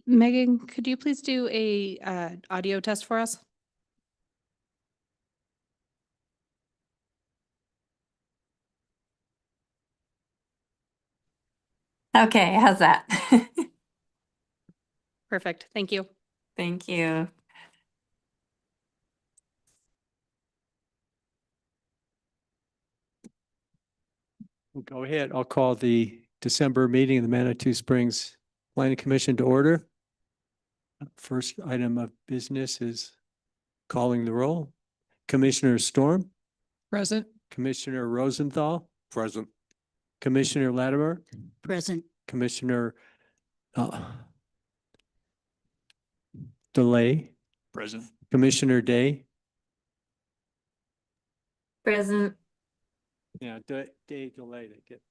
Megan, could you please do a audio test for us? Okay, how's that? Perfect. Thank you. Thank you. We'll go ahead. I'll call the December meeting of the Manitou Springs Planning Commission to order. First item of business is calling the roll. Commissioner Storm, Present. Commissioner Rosenthal, Present. Commissioner Latimer, Present. Commissioner DeLay, Present. Commissioner Day. Present. Yeah, Day DeLay. They get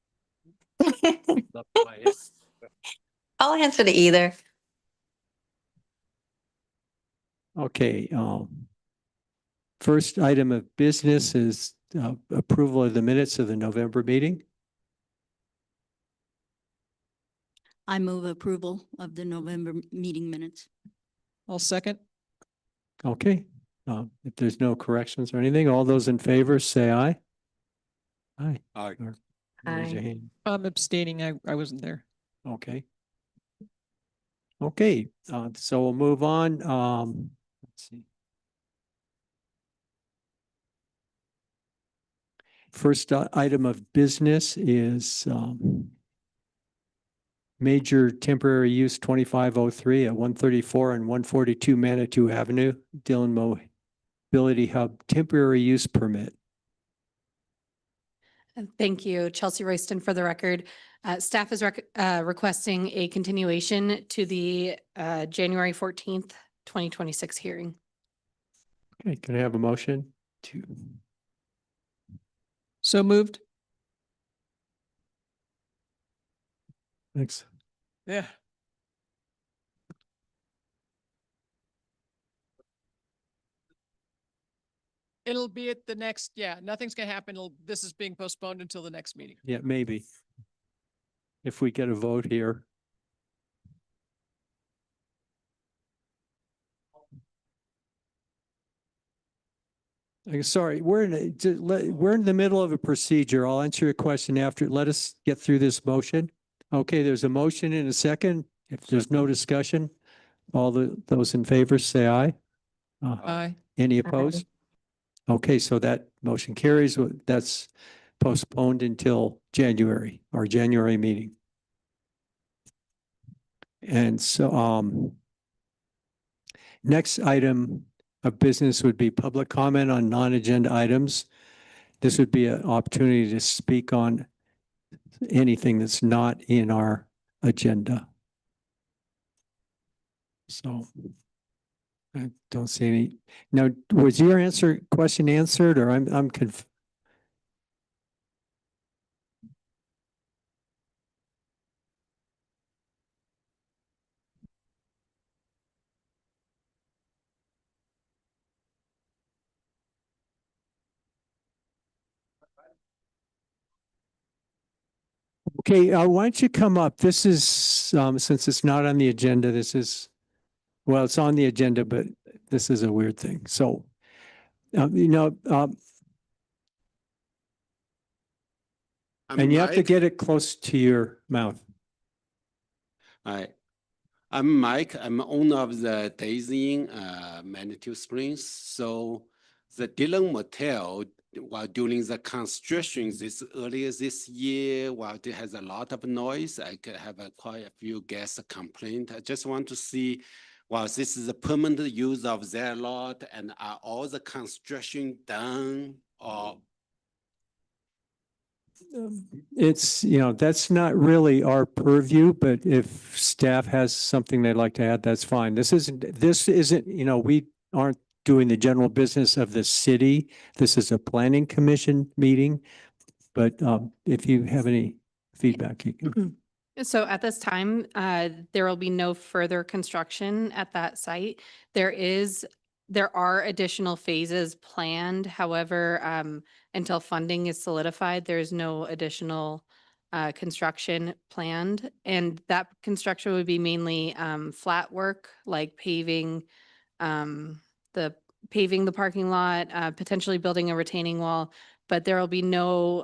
up my head. I'll answer to either. Okay, first item of business is approval of the minutes of the November meeting. I move approval of the November meeting minutes. I'll second. Okay, if there's no corrections or anything, all those in favor say aye. Aye. Aye. Or raise your Aye. hand. I'm abstaining. I wasn't there. Okay. Okay, so we'll move on. Let's see. First item of business is major temporary use 2503 at 134 and 142 Manitou Avenue, Dillon Mobility Hub temporary use permit. Thank you. Chelsea Royston for the record. Staff is requesting a continuation to the January 14th, 2026 hearing. Okay, can I have a motion to? So moved. Thanks. Yeah. It'll be at the next, nothing's gonna happen. This is being postponed until the next meeting. Yeah, maybe. If we get a vote here. Sorry, we're in the middle of a procedure. I'll answer your question after. Let us get through this motion. Okay, there's a motion in a second. If there's no discussion, those in favor say aye. Aye. Any opposed? Okay, so that motion carries. That's postponed until January, our January meeting. And so next item of business would be public comment on non-agenda items. This would be an opportunity to speak on anything that's not in our agenda. So I don't see any. Now, was your question answered, or I'm confused? Okay, why don't you come up? This is, since it's not on the agenda, well, it's on the agenda, but this is a weird thing. So, and you have to get it close to your mouth. Hi, I'm Mike. I'm owner of the Daisy Inn, Manitou Springs. So the Dillon Motel, while during the construction earlier this year, while there has a lot of noise, I could have quite a few guests complaint. I just want to see, while this is a permanent use of their lot, and are all the construction done or? It's, that's not really our purview, but if staff has something they'd like to add, that's fine. This isn't, we aren't doing the general business of the city. This is a planning commission meeting. But if you have any feedback, you can. So at this time, there will be no further construction at that site. There are additional phases planned. However, until funding is solidified, there's no additional construction planned. And that construction would be mainly flat work, like paving, the parking lot, potentially building a retaining wall. But there will be no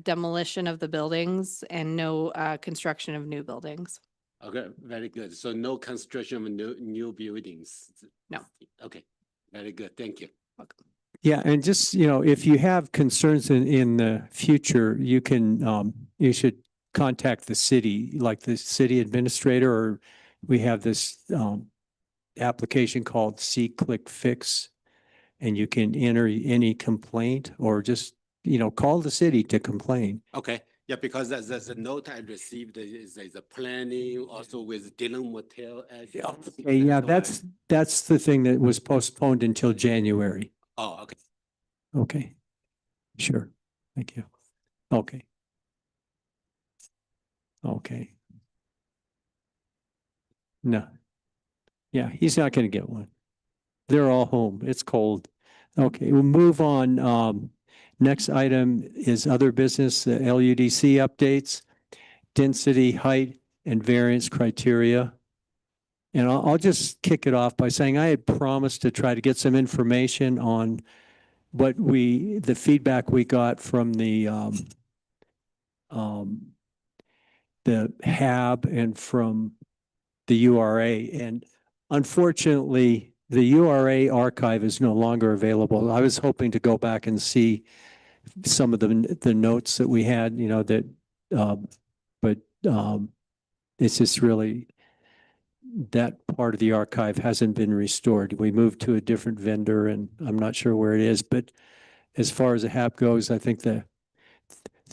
demolition of the buildings and no construction of new buildings. Okay, very good. So no construction of new buildings? No. Okay, very good. Thank you. Yeah, and just, if you have concerns in the future, you can, you should contact the city, like the city administrator, or we have this, application called See-Click Fix. And you can enter any complaint or just, call the city to complain. Okay, yeah, because there's a note I received, is a planning also with Dillon Motel. Okay, yeah, that's the thing that was postponed until January. Oh, okay. Okay, sure. Thank you. Okay. Okay. No. Yeah, he's not going to get one. They're all home. It's cold. Okay, we'll move on. Next item is other business, LUDC updates, density, height, and variance criteria. And I'll just kick it off by saying I had promised to try to get some information on the feedback we got from the HAB and from the URA. And unfortunately, the URA archive is no longer available. I was hoping to go back and see some of the notes that we had, but it's just really, that part of the archive hasn't been restored. We moved to a different vendor and I'm not sure where it is, but as far as the HAP goes, I think the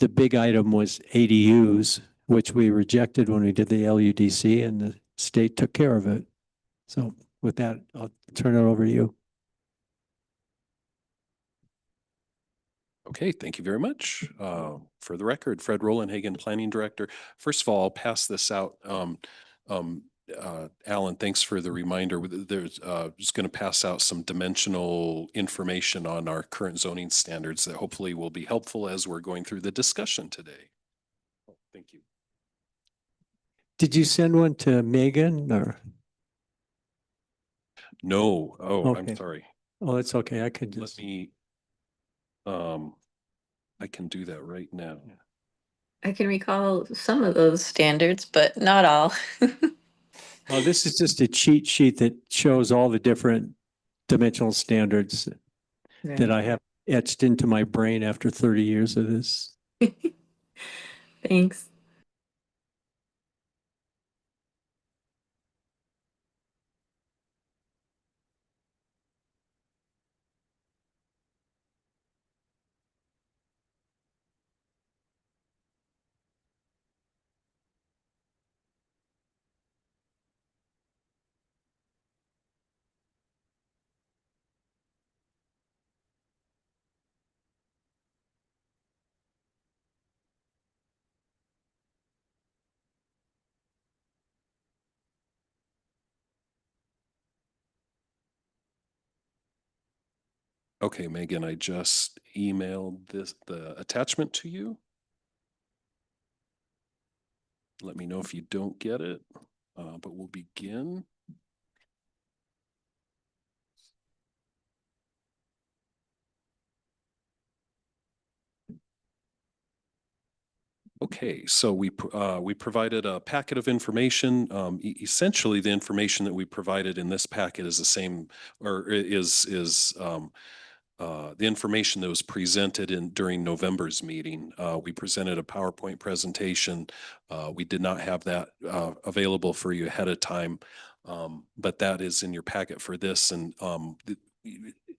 big item was ADUs, which we rejected when we did the LUDC, and the state took care of it. So with that, I'll turn it over to you. Okay, thank you very much. For the record, Fred Rolandhagen, Planning Director. First of all, I'll pass this out. Alan, thanks for the reminder. There's just going to pass out some dimensional information on our current zoning standards that hopefully will be helpful as we're going through the discussion today. Oh, thank you. Did you send one to Megan or? No. Oh, Okay. I'm sorry. Oh, that's okay. I could Let just. me, I can do that right now. I can recall some of those standards, but not all. Oh, this is just a cheat sheet that shows all the different dimensional standards that I have etched into my brain after 30 years of this. Thanks. Okay, Megan, I just emailed the attachment to you. Let me know if you don't get it, but we'll begin. Okay, so we provided a packet of information. Essentially, the information that we provided in this packet is the same, or is the information that was presented during November's meeting. We presented a PowerPoint presentation. We did not have that available for you ahead of time, but that is in your packet for this. And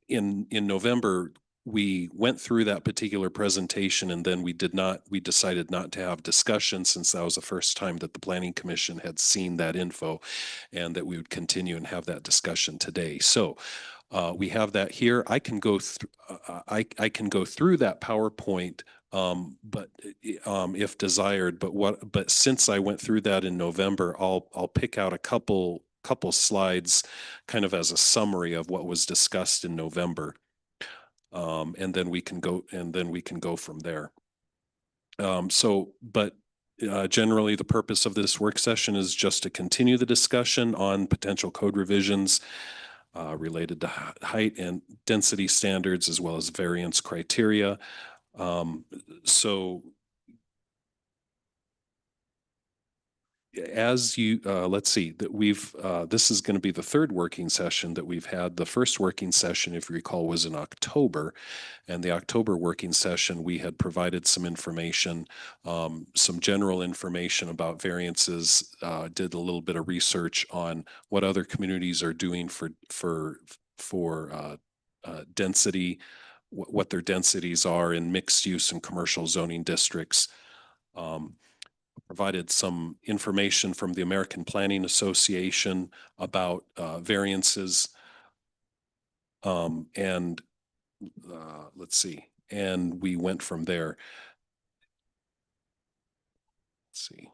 in November, we went through that particular presentation, and then we decided not to have discussion, since that was the first time that the Planning Commission had seen that info, and that we would continue and have that discussion today. So we have that here. I can go through. I can go through that PowerPoint, but if desired. But since I went through that in November, I'll pick out a couple slides, kind of as a summary of what was discussed in November, and then we can go from there. But generally, the purpose of this work session is just to continue the discussion on potential code revisions related to height and density standards, as well as variance criteria. So as you, let's see, that we've, this is going to be the third working session that we've had. The first working session, if you recall, was in October. And the October working session, we had provided some information, some general information about variances, did a little bit of research on what other communities are doing for density, what their densities are in mixed use and commercial zoning districts. Provided some information from the American Planning Association about variances. And let's see, and we went from there. Let's see.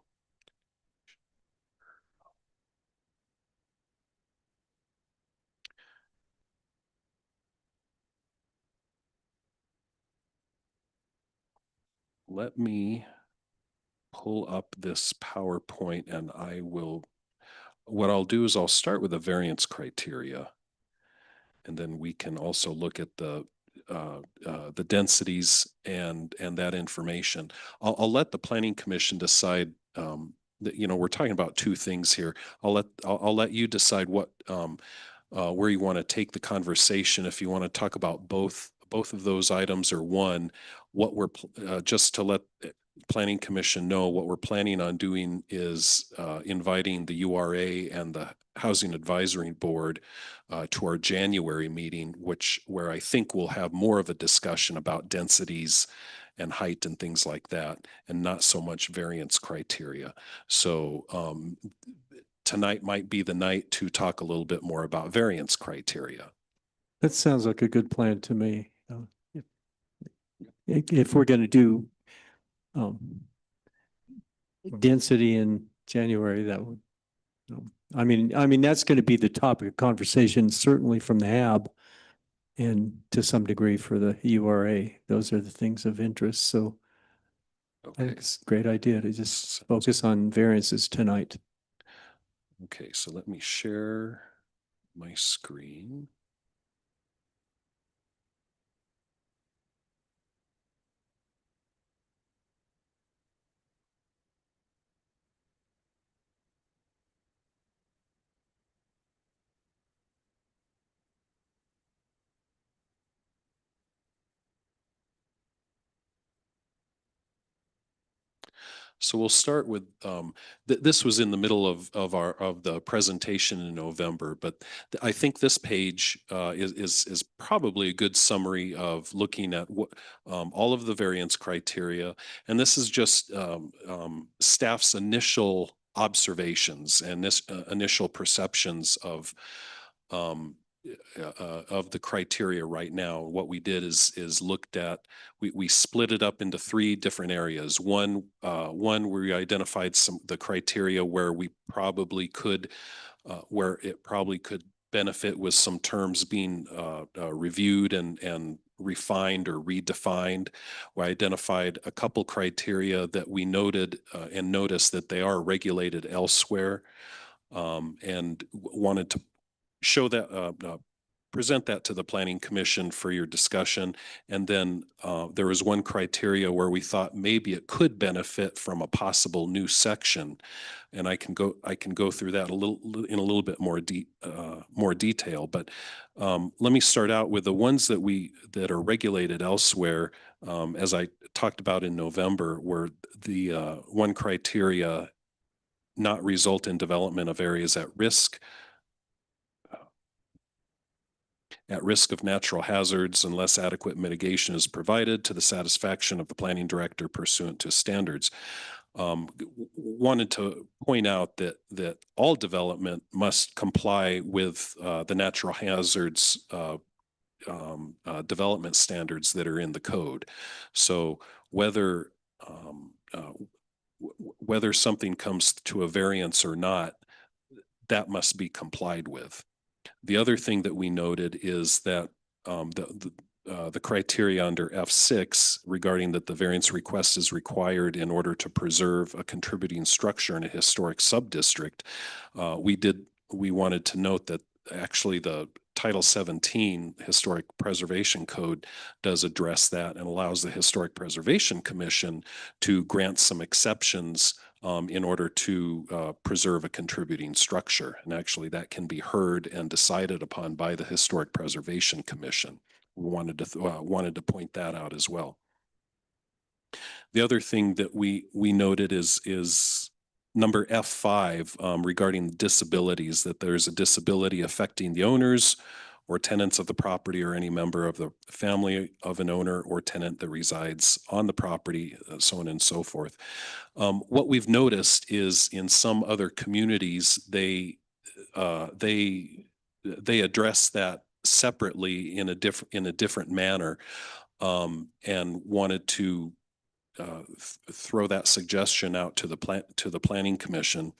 Let me pull up this PowerPoint and I will, what I'll do is I'll start with the variance criteria. And then we can also look at the densities and that information. I'll let the Planning Commission decide. That, you know, we're talking about two things here. I'll let you decide what where you want to take the conversation. If you want to talk about both of those items or one, what we're just to let Planning Commission know, what we're planning on doing is inviting the URA and the Housing Advisory Board to our January meeting, where I think we'll have more of a discussion about densities and height and things like that, and not so much variance criteria. So tonight might be the night to talk a little bit more about variance criteria. That sounds like a good plan to me. If we're going to do density in January, that would, I mean, that's going to be the topic of conversation, certainly from the HAB and to some degree for the URA. Those are the things of interest. So I Okay. think it's a great idea to just focus on variances tonight. Okay, so let me share my screen. So we'll start with this was in the middle of the presentation in November, but I think this page is probably a good summary of looking at what all of the variance criteria, and this is just staff's initial observations and this initial perceptions of the criteria right now. What we did is looked at, we split it up into three different areas. One where we identified the criteria where we probably could, where it probably could benefit with some terms being reviewed and refined or redefined. We identified a couple criteria that we noted and noticed that they are regulated elsewhere, and wanted to show that, present that to the Planning Commission for your discussion. And then there was one criteria where we thought maybe it could benefit from a possible new section. And I can go through that in a little bit more detail. But let me start out with the ones that are regulated elsewhere. As I talked about in November, where the one criteria not result in development of areas at risk of natural hazards unless adequate mitigation is provided to the satisfaction of the planning director pursuant to standards. Wanted to point out that all development must comply with the natural hazards development standards that are in the code. So whether something comes to a variance or not, that must be complied with. The other thing that we noted is that the criteria under F6 regarding that the variance request is required in order to preserve a contributing structure in a historic subdistrict, we wanted to note that actually the Title 17 Historic Preservation Code does address that and allows the Historic Preservation Commission to grant some exceptions in order to preserve a contributing structure. And actually that can be heard and decided upon by the Historic Preservation Commission. We wanted to point that out as well. The other thing that we noted is number F5 regarding disabilities, that there's a disability affecting the owners or tenants of the property or any member of the family of an owner or tenant that resides on the property, so on and so forth. What we've noticed is in some other communities, they address that separately in a different manner, and wanted to throw that suggestion out to the planning commission.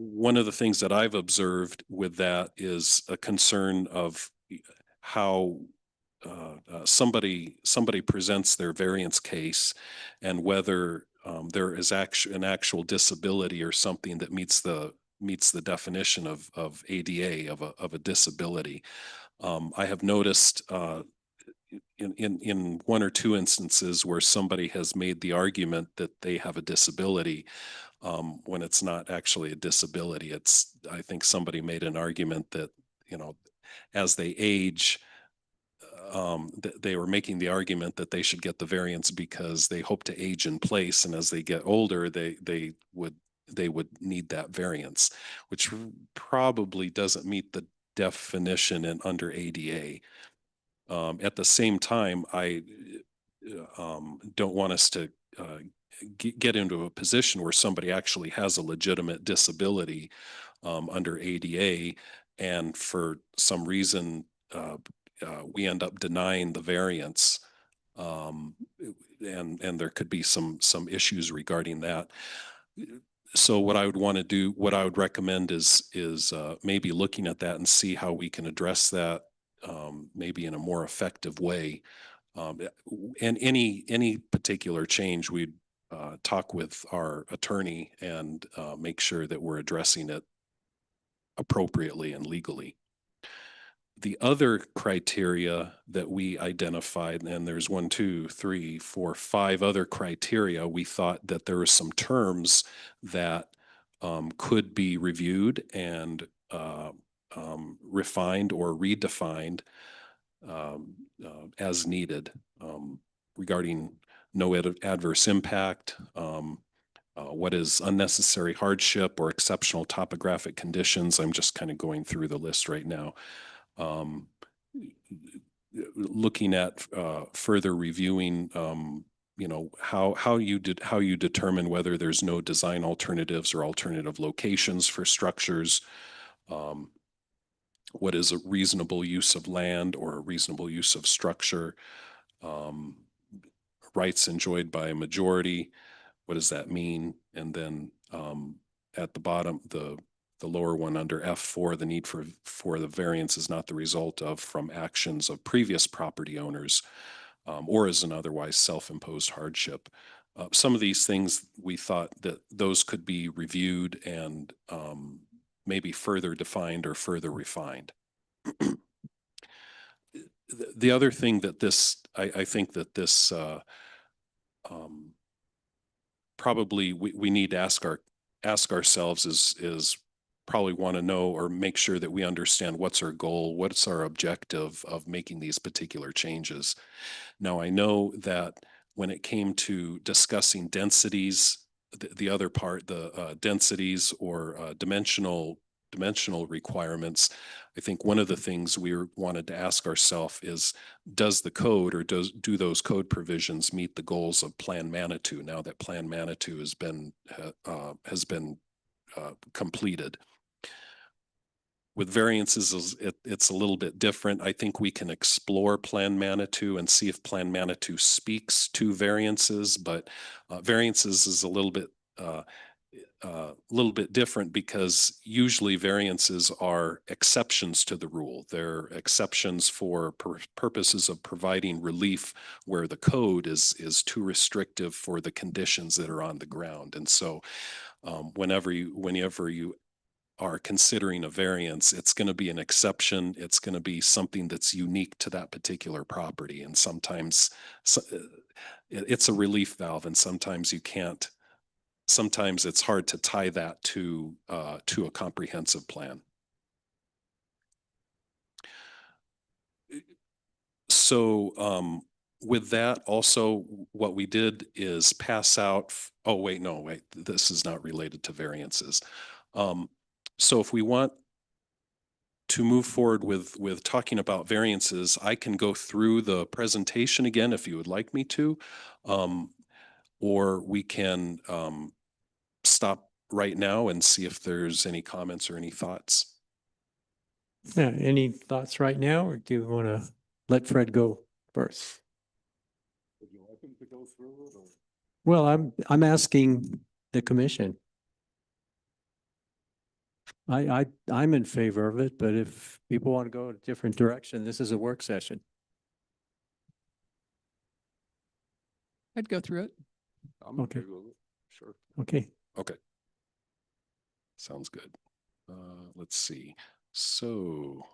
One of the things that I've observed with that is a concern of how somebody presents their variance case and whether there is an actual disability or something that meets the definition of ADA, of a disability. I have noticed in one or two instances where somebody has made the argument that they have a disability when it's not actually a disability. I think somebody made an argument that, as they age, they were making the argument that they should get the variance because they hope to age in place, and as they get older, they would need that variance, which probably doesn't meet the definition under ADA. At the same time, I don't want us to get into a position where somebody actually has a legitimate disability under ADA, and for some reason we end up denying the variance, and there could be some issues regarding that. So what I would recommend is maybe looking at that and see how we can address that maybe in a more effective way. And any particular change, we'd talk with our attorney and make sure that we're addressing it appropriately and legally. The other criteria that we identified, and there's 5 other criteria, we thought that there were some terms that could be reviewed and refined or redefined as needed, regarding no adverse impact, what is unnecessary hardship or exceptional topographic conditions. I'm just kind of going through the list right now. Looking at further reviewing, how you determine whether there's no design alternatives or alternative locations for structures. What is a reasonable use of land or a reasonable use of structure? Rights enjoyed by a majority. What does that mean? And then at the bottom, the lower one under F4, the need for the variance is not the result of from actions of previous property owners or as an otherwise self-imposed hardship. Some of these things, we thought that those could be reviewed and maybe further defined or further refined. The other thing that I think that this probably we need to ask ourselves is probably want to know or make sure that we understand what's our goal, what's our objective of making these particular changes. Now, I know that when it came to discussing densities, the other part, the densities or dimensional requirements, I think one of the things we wanted to ask ourselves is, does the code or do those code provisions meet the goals of Plan Manitou now that Plan Manitou has been completed? With variances, it's a little bit different. I think we can explore Plan Manitou and see if Plan Manitou speaks to variances, but variances is a little bit a little bit different because usually variances are exceptions to the rule. They're exceptions for purposes of providing relief where the code is too restrictive for the conditions that are on the ground. And so whenever you are considering a variance, it's going to be an exception. It's going to be something that's unique to that particular property. And sometimes it's a relief valve, and sometimes you can't. Sometimes it's hard to tie that to a comprehensive plan. So with that, also what we did is pass out. Oh wait, no, wait. This is not related to variances. So if we want to move forward with talking about variances, I can go through the presentation again if you would like me to, or we can stop right now and see if there's any comments or any thoughts. Yeah, any thoughts right now, or do you want to let Fred go first? Would you like him to go through it, or? Well, I'm asking the commission. I'm in favor of it, but if people want to go a different direction, this is a work session. I'd go through it. I'm Okay. with it. Sure. Okay. Okay. Sounds good. Let's see. So,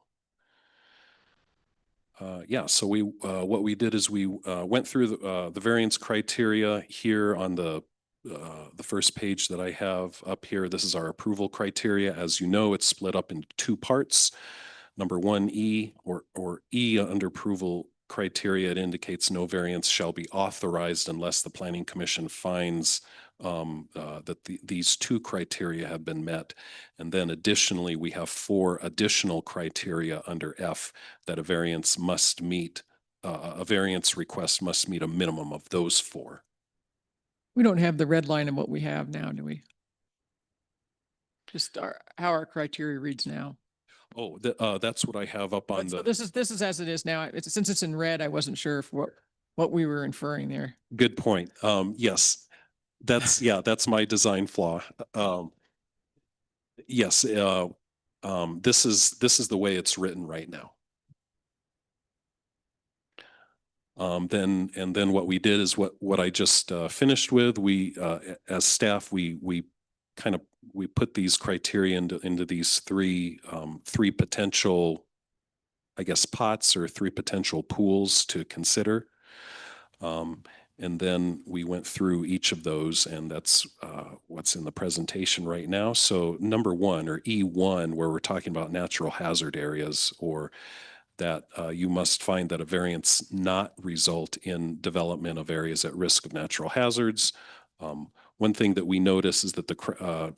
yeah, so what we did is we went through the variance criteria here on the first page that I have up here. This is our approval criteria. As you know, it's split up into two parts. Number 1E or E under approval criteria, it indicates no variance shall be authorized unless the Planning Commission finds that these two criteria have been met. And then additionally, we have 4 additional criteria under F that a variance must meet, a variance request must meet a minimum of those 4. We don't have the red line of what we have now, do we? Just how our criteria reads now. Oh, that's what I have up on So the. this is as it is now. Since it's in red, I wasn't sure if what we were inferring there. Good point. Yes, that's my design flaw. Yes, this is the way it's written right now. Then what we did is what I just finished with. We as staff we put these criteria into these three potential, I guess, pots or 3 potential pools to consider. And then we went through each of those, and that's what's in the presentation right now. So number 1, or E1, where we're talking about natural hazard areas, or that you must find that a variance not result in development of areas at risk of natural hazards. One thing that we notice is that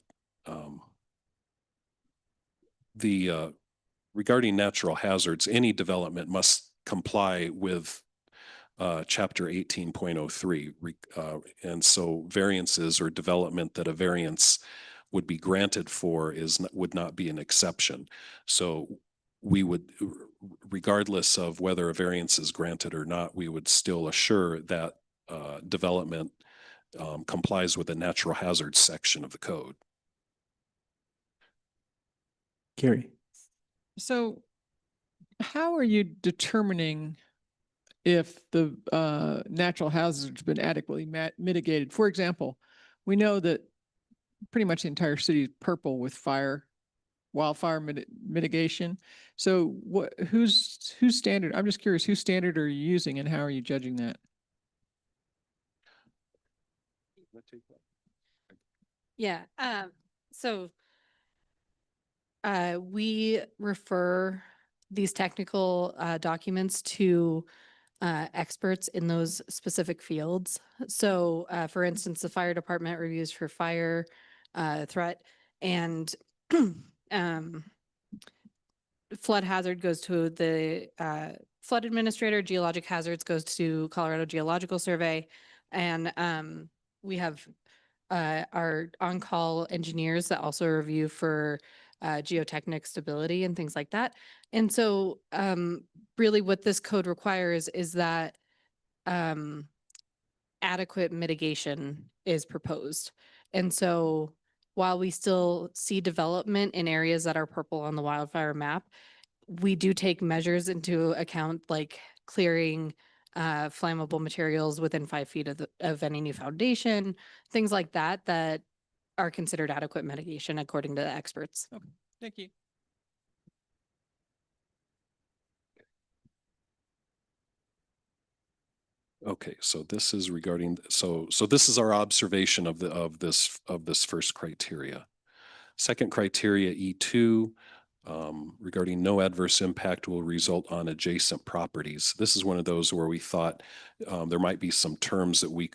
regarding natural hazards, any development must comply with Chapter 18.03. And so variances or development that a variance would be granted for would not be an exception. So we would, regardless of whether a variance is granted or not, we would still assure that development complies with the natural hazards section of the code. Gary. So how are you determining if the natural hazard's been adequately mitigated? For example, we know that pretty much the entire city is purple with wildfire mitigation. So whose standard? I'm just curious, whose standard are you using and how are you judging that? Yeah, so we refer these technical documents to experts in those specific fields. So for instance, the fire department reviews for fire threat, and flood hazard goes to the flood administrator, geologic hazards goes to Colorado Geological Survey, and we have our on-call engineers that also review for geotechnic stability and things like that. And so really what this code requires is that adequate mitigation is proposed. And so while we still see development in areas that are purple on the wildfire map, we do take measures into account like clearing flammable materials within 5 feet of any new foundation, things like that, that are considered adequate mitigation according to the experts. Thank you. Okay, so this is regarding, so this is our observation of this first criteria. Second criteria, E2, regarding no adverse impact will result on adjacent properties. This is one of those where we thought there might be some terms that we,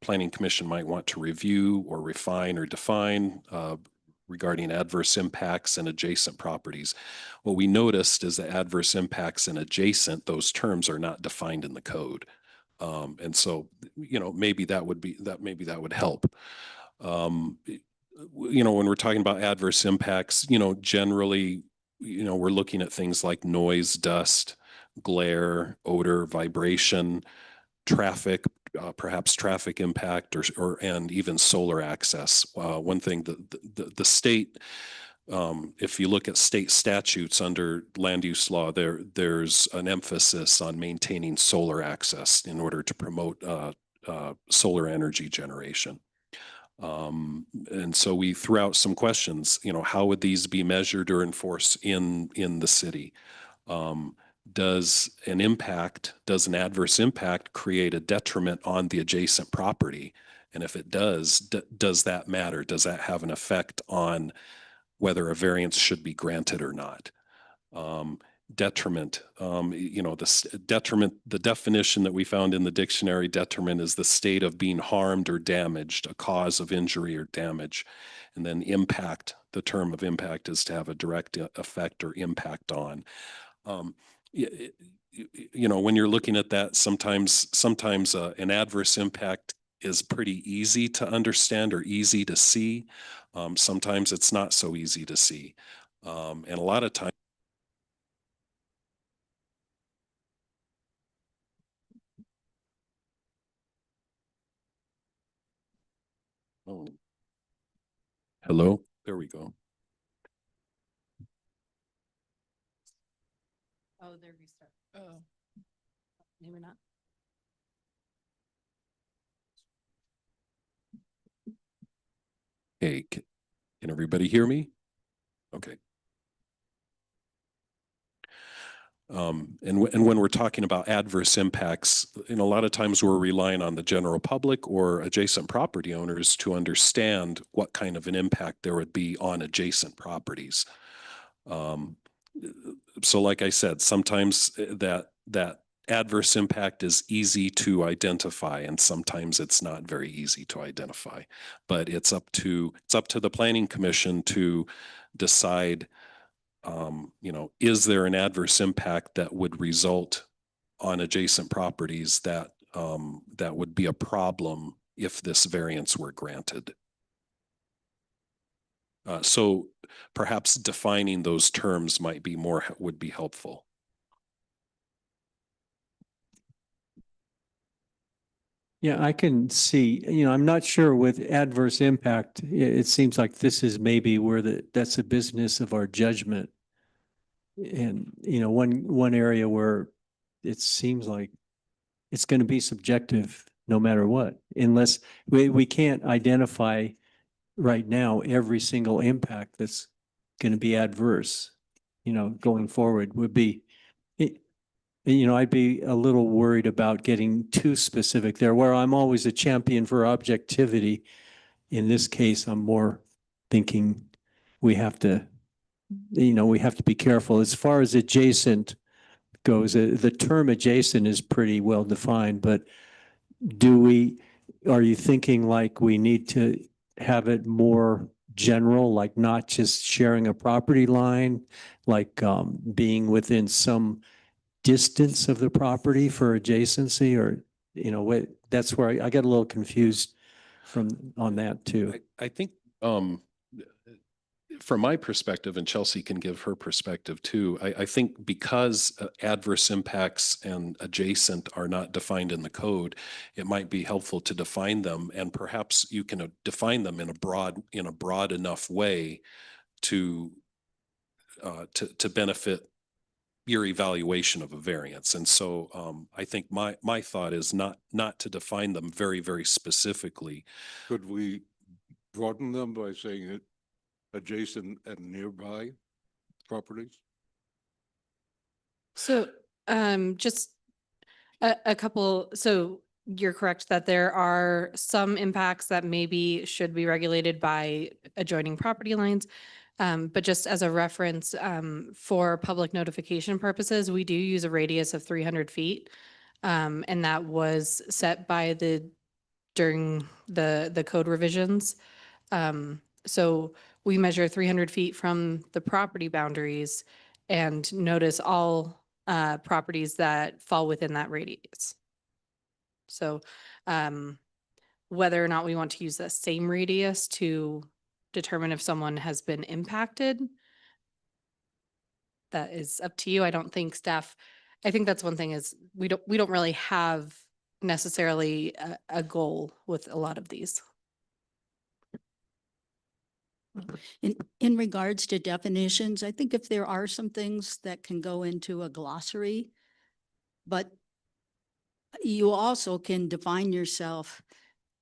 Planning Commission might want to review or refine or define regarding adverse impacts and adjacent properties. What we noticed is that adverse impacts and adjacent, those terms are not defined in the code. And so, maybe that would help. When we're talking about adverse impacts, generally, we're looking at things like noise, dust, glare, odor, vibration, traffic, perhaps traffic impact, and even solar access. One thing the state, if you look at state statutes under land use law, there's an emphasis on maintaining solar access in order to promote solar energy generation. And so we threw out some questions, how would these be measured or enforced in the city? Does an adverse impact create a detriment on the adjacent property? And if it does, does that matter? Does that have an effect on whether a variance should be granted or not? Detriment, detriment, the definition that we found in the dictionary, detriment is the state of being harmed or damaged, a cause of injury or damage. And then impact, the term of impact is to have a direct effect or impact on. When you're looking at that, sometimes an adverse impact is pretty easy to understand or easy to see. Sometimes it's not so easy to see. And a lot of times, oh, hello, there we go. Oh, there we start. Oh. Maybe not. Hey, can everybody hear me? Okay. And when we're talking about adverse impacts, a lot of times we're relying on the general public or adjacent property owners to understand what kind of an impact there would be on adjacent properties. So like I said, sometimes that adverse impact is easy to identify, and sometimes it's not very easy to identify. But it's up to the Planning Commission to decide, is there an adverse impact that would result on adjacent properties that would be a problem if this variance were granted? So perhaps defining those terms would be helpful. Yeah, I can see, I'm not sure with adverse impact, it seems like this is maybe where that's a business of our judgment. And, one area where it seems like it's going to be subjective no matter what, unless we can't identify right now every single impact that's going to be adverse, going forward would be, I'd be a little worried about getting too specific there, where I'm always a champion for objectivity. In this case, I'm more thinking we have to be careful. As far as adjacent goes, the term adjacent is pretty well defined, but are you thinking like we need to have it more general, like not just sharing a property line, like being within some distance of the property for adjacency, or, that's where I got a little confused on that too. I think from my perspective, and Chelsea can give her perspective too, I think because adverse impacts and adjacent are not defined in the code, it might be helpful to define them, and perhaps you can define them in a broad enough way to benefit your evaluation of a variance. And so I think my thought is not to define them very, very specifically. Could we broaden them by saying it adjacent and nearby properties? So, just a couple, so you're correct that there are some impacts that maybe should be regulated by adjoining property lines. But just as a reference, for public notification purposes, we do use a radius of 300 feet. And that was set by during the code revisions. So we measure 300 feet from the property boundaries and notice all properties that fall within that radius. So whether or not we want to use the same radius to determine if someone has been impacted, that is up to you. I don't think staff, I think that's one thing is we don't really have necessarily a goal with a lot of these. In regards to definitions, I think if there are some things that can go into a glossary, but you also can define yourself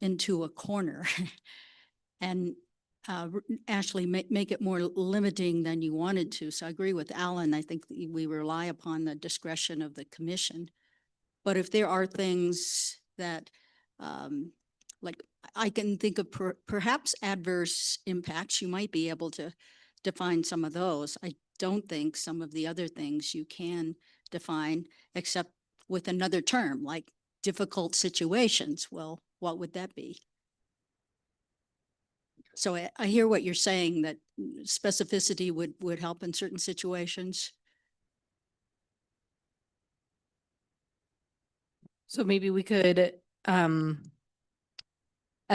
into a corner and actually make it more limiting than you wanted to. So I agree with Alan. I think that we rely upon the discretion of the commission. But if there are things that, like I can think of perhaps adverse impacts, you might be able to define some of those. I don't think some of the other things you can define except with another term like difficult situations. Well, what would that be? So I hear what you're saying, that specificity would help in certain situations. So maybe we could, as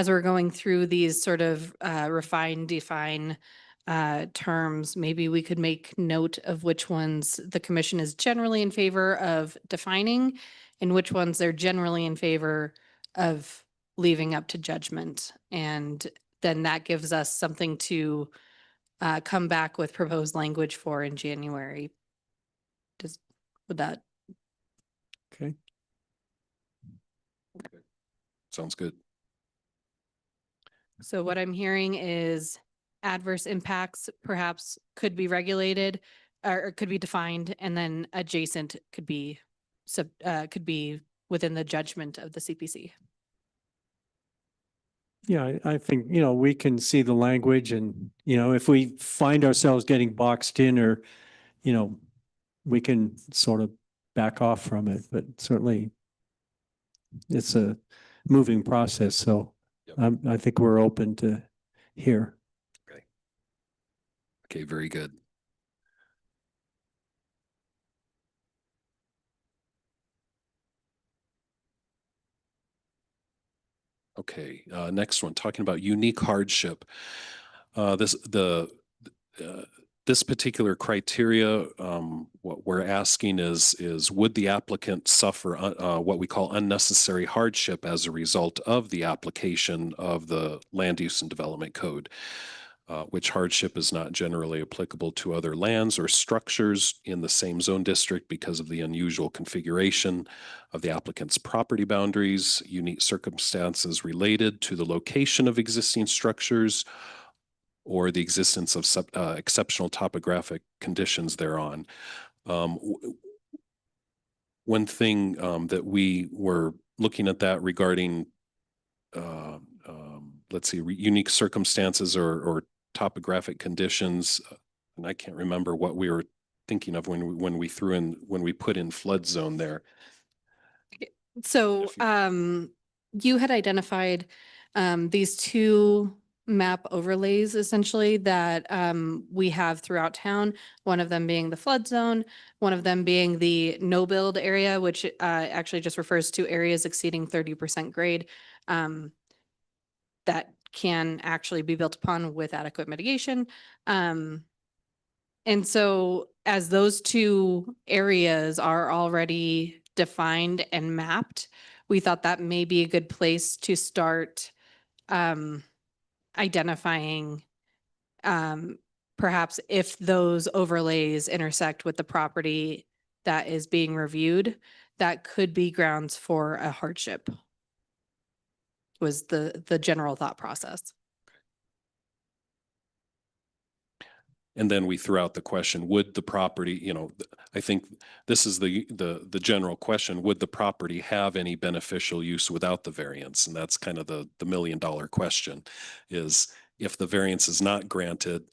we're going through these sort of define terms, maybe we could make note of which ones the commission is generally in favor of defining and which ones they're generally in favor of leaving up to judgment. And then that gives us something to come back with proposed language for in January. Would that? Okay. Sounds good. So what I'm hearing is adverse impacts perhaps could be regulated or could be defined, and then adjacent could be within the judgment of the CPC. Yeah, I think, we can see the language and, if we find ourselves getting boxed in or, we can sort of back off from it, but certainly it's a moving process. So Yep. I think we're open to hear. Okay, very good. Okay, next one, talking about unique hardship. This particular criteria, what we're asking is would the applicant suffer what we call unnecessary hardship as a result of the application of the Land Use and Development Code, which hardship is not generally applicable to other lands or structures in the same zone district because of the unusual configuration of the applicant's property boundaries, unique circumstances related to the location of existing structures, or the existence of exceptional topographic conditions thereon. One thing that we were looking at that regarding, let's see, unique circumstances or topographic conditions, and I can't remember what we were thinking of when we put in flood zone there. So you had identified these two map overlays essentially that we have throughout town, one of them being the flood zone, one of them being the no build area, which actually just refers to areas exceeding 30% grade. That can actually be built upon with adequate mitigation. And so as those two areas are already defined and mapped, we thought that may be a good place to start identifying perhaps if those overlays intersect with the property that is being reviewed, that could be grounds for a hardship, was the general thought process. And then we threw out the question, would the property, I think this is the general question, would the property have any beneficial use without the variance? And that's kind of the $1 million question, is if the variance is not granted,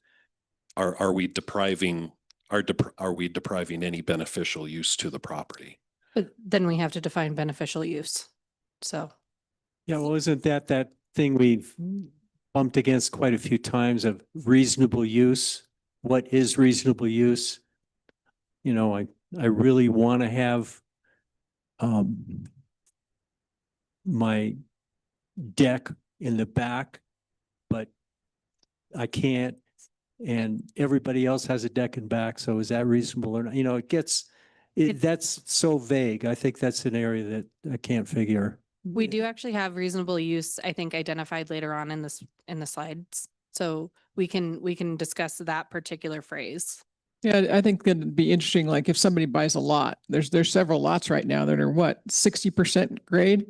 are we depriving any beneficial use to the property? But then we have to define beneficial use. So Yeah, well, isn't that thing we've bumped against quite a few times of reasonable use? What is reasonable use? I really want to have my deck in the back, but I can't, and everybody else has a deck in back, so is that reasonable or not? That's so vague. I think that's an area that I can't figure. we do actually have reasonable use, I think, identified later on in the slides. So we can discuss that particular phrase. Yeah, I think it'd be interesting, like if somebody buys a lot, there's several lots right now that are what, 60% grade?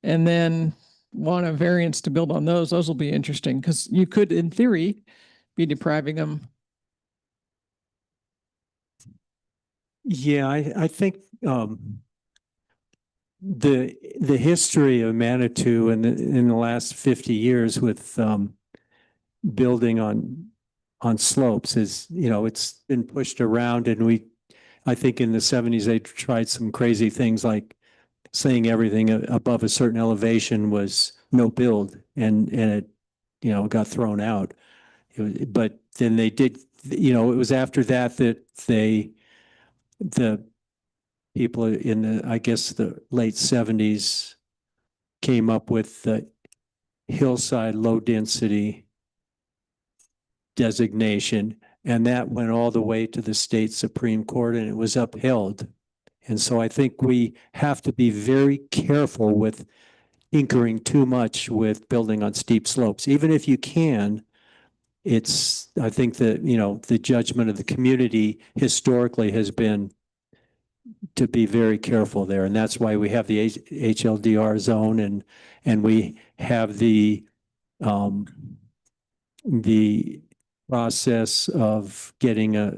And then want a variance to build on those will be interesting, because you could, in theory, be depriving them. Yeah, I think the history of Manitou in the last 50 years with building on slopes is, it's been pushed around, and I think in the 70s they tried some crazy things like saying everything above a certain elevation was no build, and it got thrown out. But then they did, it was after that the people in I guess the late 70s came up with the hillside low density designation, and that went all the way to the state Supreme Court, and it was upheld. And so I think we have to be very careful with anchoring too much with building on steep slopes. Even if you can, I think that, the judgment of the community historically has been to be very careful there. And that's why we have the HLDR zone, and we have the process of getting a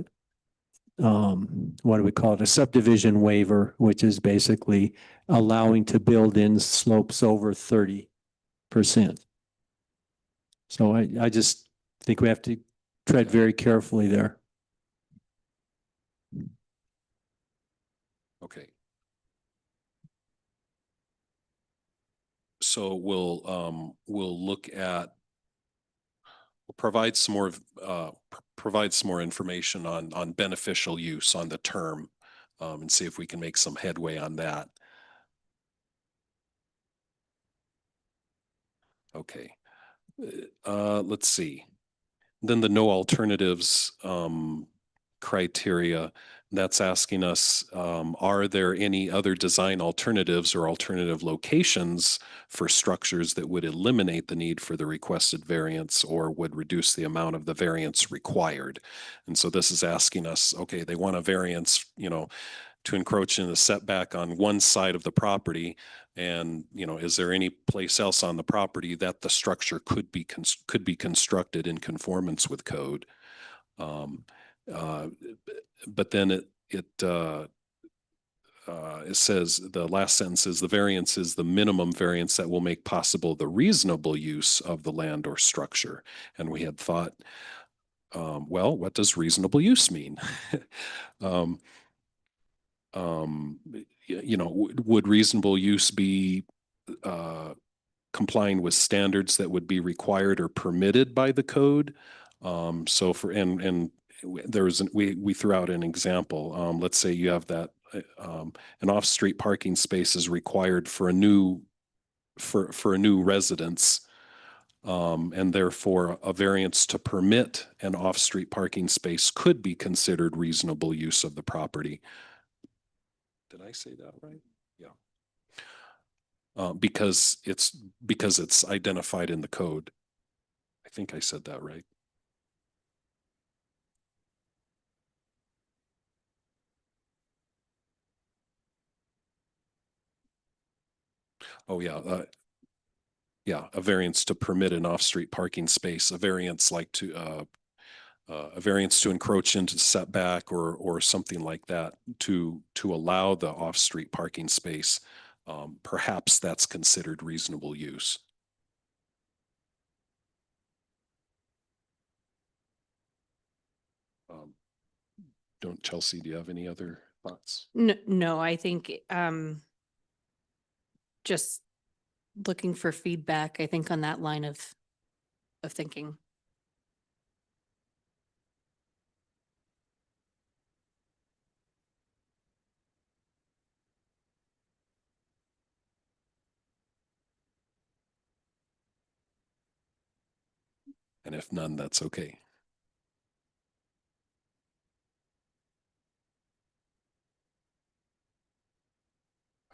what do we call it? A subdivision waiver, which is basically allowing to build in slopes over 30%. So I just think we have to tread very carefully there. Okay. So we'll provide some more information on beneficial use on the term, and see if we can make some headway on that. Okay. Let's see. Then the no alternatives criteria, that's asking us, are there any other design alternatives or alternative locations for structures that would eliminate the need for the requested variance or would reduce the amount of the variance required? And so this is asking us, okay, they want a variance, to encroach in the setback on one side of the property. And, is there any place else on the property that the structure could be constructed in conformance with code? But then it says, the last sentence is, the variance is the minimum variance that will make possible the reasonable use of the land or structure. And we had thought, well, what does reasonable use mean? Would reasonable use be complying with standards that would be required or permitted by the code? So we threw out an example. Let's say you have that an off-street parking space is required for a new residence. And therefore a variance to permit an off-street parking space could be considered reasonable use of the property. Did I say that right? Yeah. Because it's identified in the code. I think I said that right. Oh, yeah. Yeah, a variance to permit an off-street parking space, a variance like to, a variance to encroach into setback or something like that to allow the off-street parking space. Perhaps that's considered reasonable use. Don't, Chelsea, do you have any other thoughts? No, I think, just looking for feedback, I think on that line of thinking. And if none, that's okay.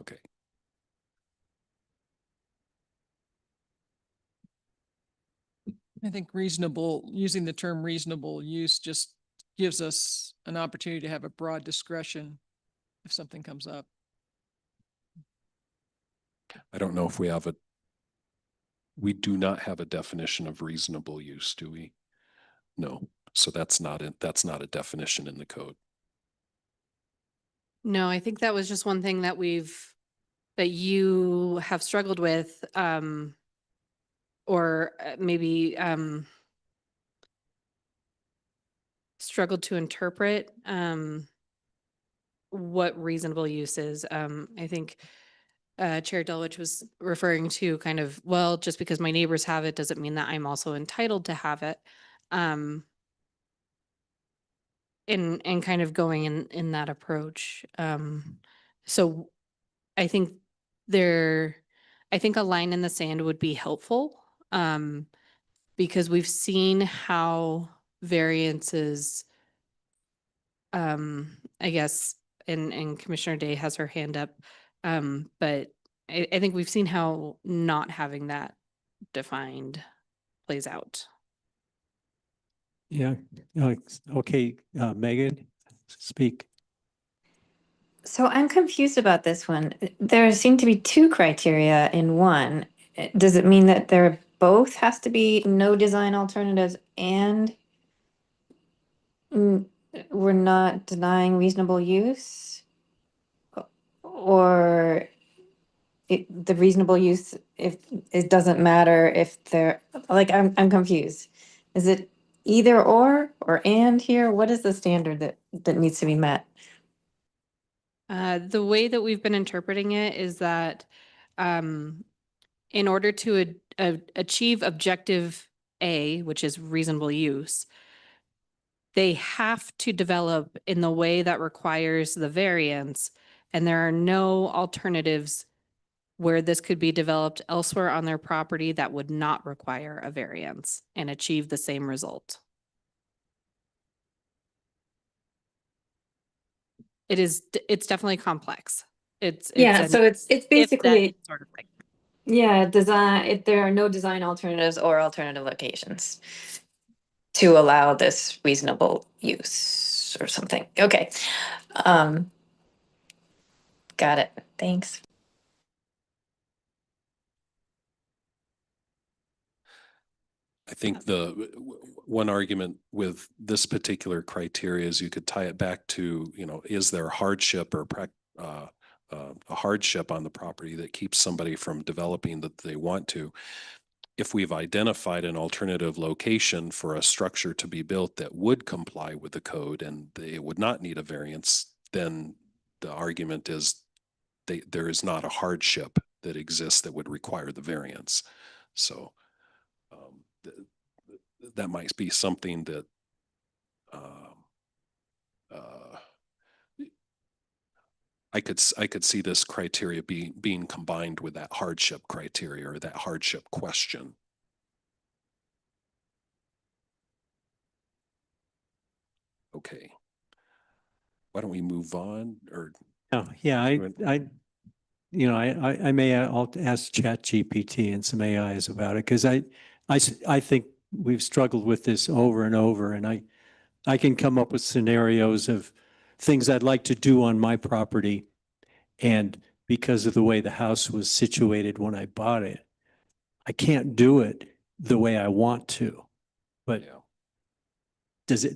Okay. I think using the term reasonable use just gives us an opportunity to have a broad discretion if something comes up. I don't know if we do not have a definition of reasonable use, do we? No. So that's not a definition in the code. No, I think that was just one thing that that you have struggled with, or maybe, struggled to interpret, what reasonable use is. I think, Chair Delwich was referring to kind of, well, just because my neighbors have it doesn't mean that I'm also entitled to have it. And kind of going in that approach. So I think I think a line in the sand would be helpful. Because we've seen how variances, I guess, and Commissioner Day has her hand up. But I think we've seen how not having that defined plays out. Yeah, okay, Megan, speak. So I'm confused about this one. There seem to be two criteria in one. Does it mean that there both has to be no design alternatives and mm, we're not denying reasonable use? Or the reasonable use, if it doesn't matter if they're, like, I'm confused. Is it either or and here? What is the standard that needs to be met? The way that we've been interpreting it is that, in order to achieve objective A, which is reasonable use, they have to develop in the way that requires the variance, and there are no alternatives where this could be developed elsewhere on their property that would not require a variance and achieve the same result. It's definitely complex. Yeah, so it's if that basically, sort of thing. yeah, design, if there are no design alternatives or alternative locations to allow this reasonable use or something. Okay. Um, got it. Thanks. I think one argument with this particular criteria is you could tie it back to, is there hardship or a hardship on the property that keeps somebody from developing that they want to? If we've identified an alternative location for a structure to be built that would comply with the code and it would not need a variance, then the argument is there is not a hardship that exists that would require the variance. So that might be something that I could see this criteria being combined with that hardship criteria or that hardship question. Okay. Why don't we move on or? Oh, yeah, I may, I'll ask ChatGPT and some AIs about it because I think we've struggled with this over and over, and I can come up with scenarios of things I'd like to do on my property. And because of the way the house was situated when I bought it, I can't do it the way I want to. But Yeah.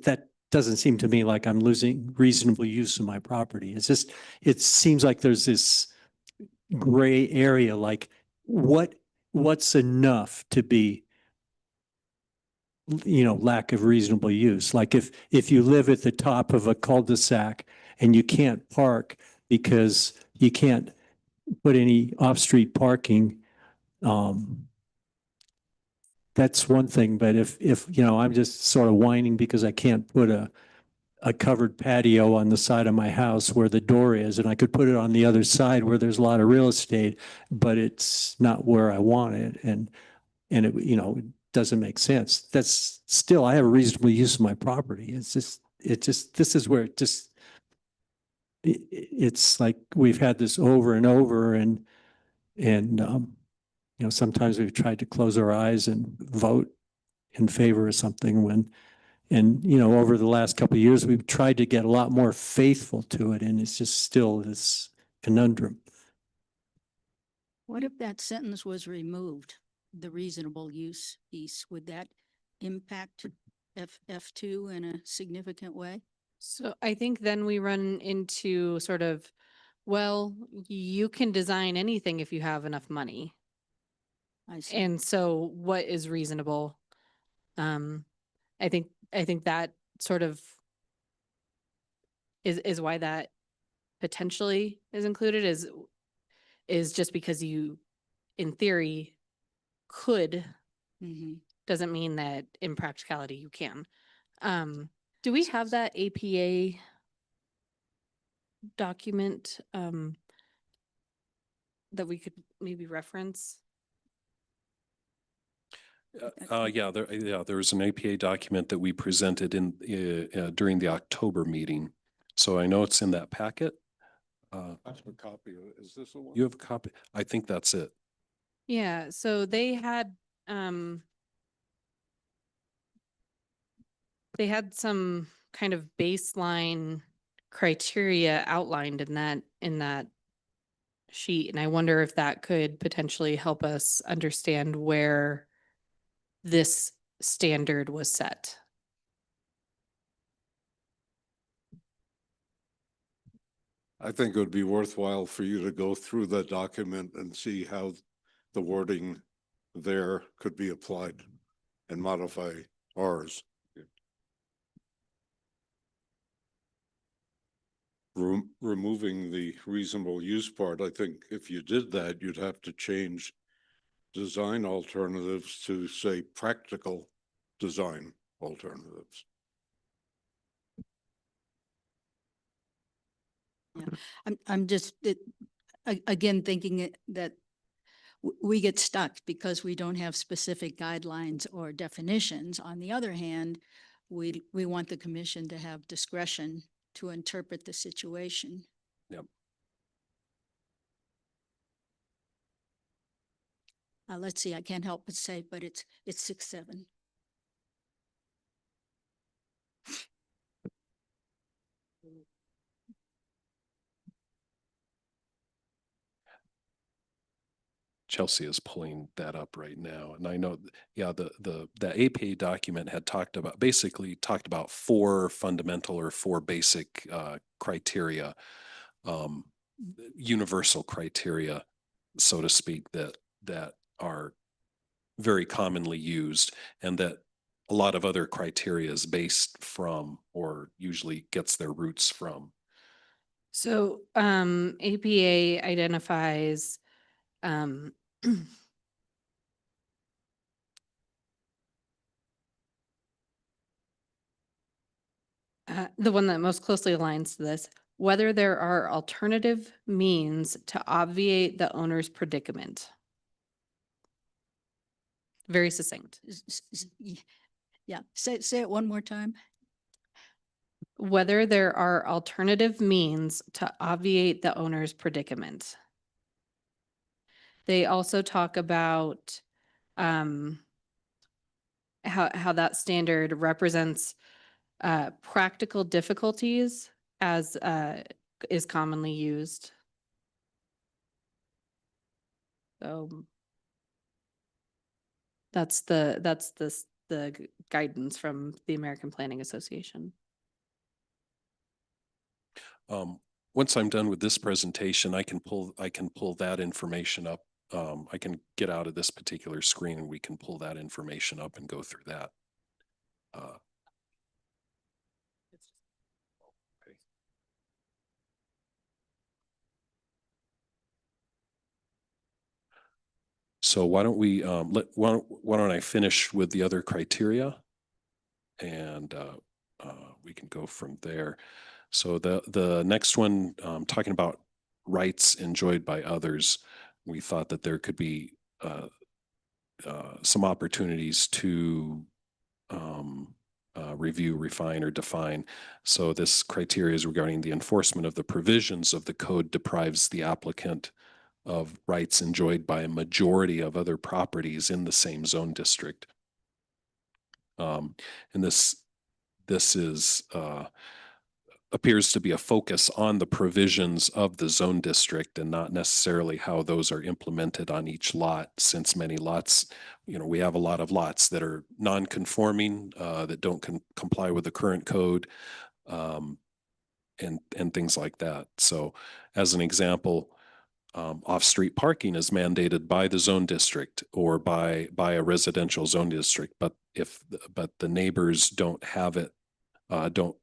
that doesn't seem to me like I'm losing reasonable use of my property. It's just, it seems like there's this gray area, like what's enough to be, lack of reasonable use. Like if you live at the top of a cul-de-sac and you can't park because you can't put any off-street parking, that's one thing. But if I'm just sort of whining because I can't put a covered patio on the side of my house where the door is, and I could put it on the other side where there's a lot of real estate, but it's not where I want it. And it, it doesn't make sense. That's still, I have a reasonable use of my property. This is where it's like we've had this over and over, and sometimes we've tried to close our eyes and vote in favor of something over the last couple of years, we've tried to get a lot more faithful to it, and it's just still this conundrum. What if that sentence was removed, the reasonable use piece? Would that impact F2 in a significant way? So I think then we run into sort of, well, you can design anything if you have enough money. I see. And so what is reasonable? I think that sort of is why that potentially is included is just because you, in theory, could, Mhm. doesn't mean that in practicality you can. Do we have that APA document that we could maybe reference? There was an APA document that we presented during the October meeting. So I know it's in that packet. I have a copy of it. Is this the one? You have a copy? I think that's it. Yeah, so they had some kind of baseline criteria outlined in that sheet, and I wonder if that could potentially help us understand where this standard was set. I think it would be worthwhile for you to go through that document and see how the wording there could be applied and modify ours. Removing the reasonable use part, I think if you did that, you'd have to change design alternatives to say practical design alternatives. I'm just, again, thinking that we get stuck because we don't have specific guidelines or definitions. On the other hand, we want the commission to have discretion to interpret the situation. Yep. Let's see, I can't help but say, but it's 6-7. Chelsea is pulling that up right now. And I know, the APA document had basically talked about four fundamental or four basic criteria, universal criteria, so to speak, that are very commonly used, and that a lot of other criteria is based from or usually gets their roots from. So APA identifies the one that most closely aligns to this, whether there are alternative means to obviate the owner's predicament. Very succinct. Yeah, say it one more time. whether there are alternative means to obviate the owner's predicament. They also talk about how that standard represents practical difficulties as is commonly used. So that's the guidance from the American Planning Association. Once I'm done with this presentation, I can pull that information up. I can get out of this particular screen and we can pull that information up and go through that. Okay. So why don't we why don't I finish with the other criteria, and we can go from there. So the next one, talking about rights enjoyed by others, we thought that there could be some opportunities to review, refine, or define. So this criteria is regarding the enforcement of the provisions of the code deprives the applicant of rights enjoyed by a majority of other properties in the same zone district. And this is appears to be a focus on the provisions of the zone district and not necessarily how those are implemented on each lot, since many lots, we have a lot of lots that are non-conforming, that don't comply with the current code, and things like that. So as an example, off-street parking is mandated by the zone district or by a residential zone district, but the neighbors don't have it, don't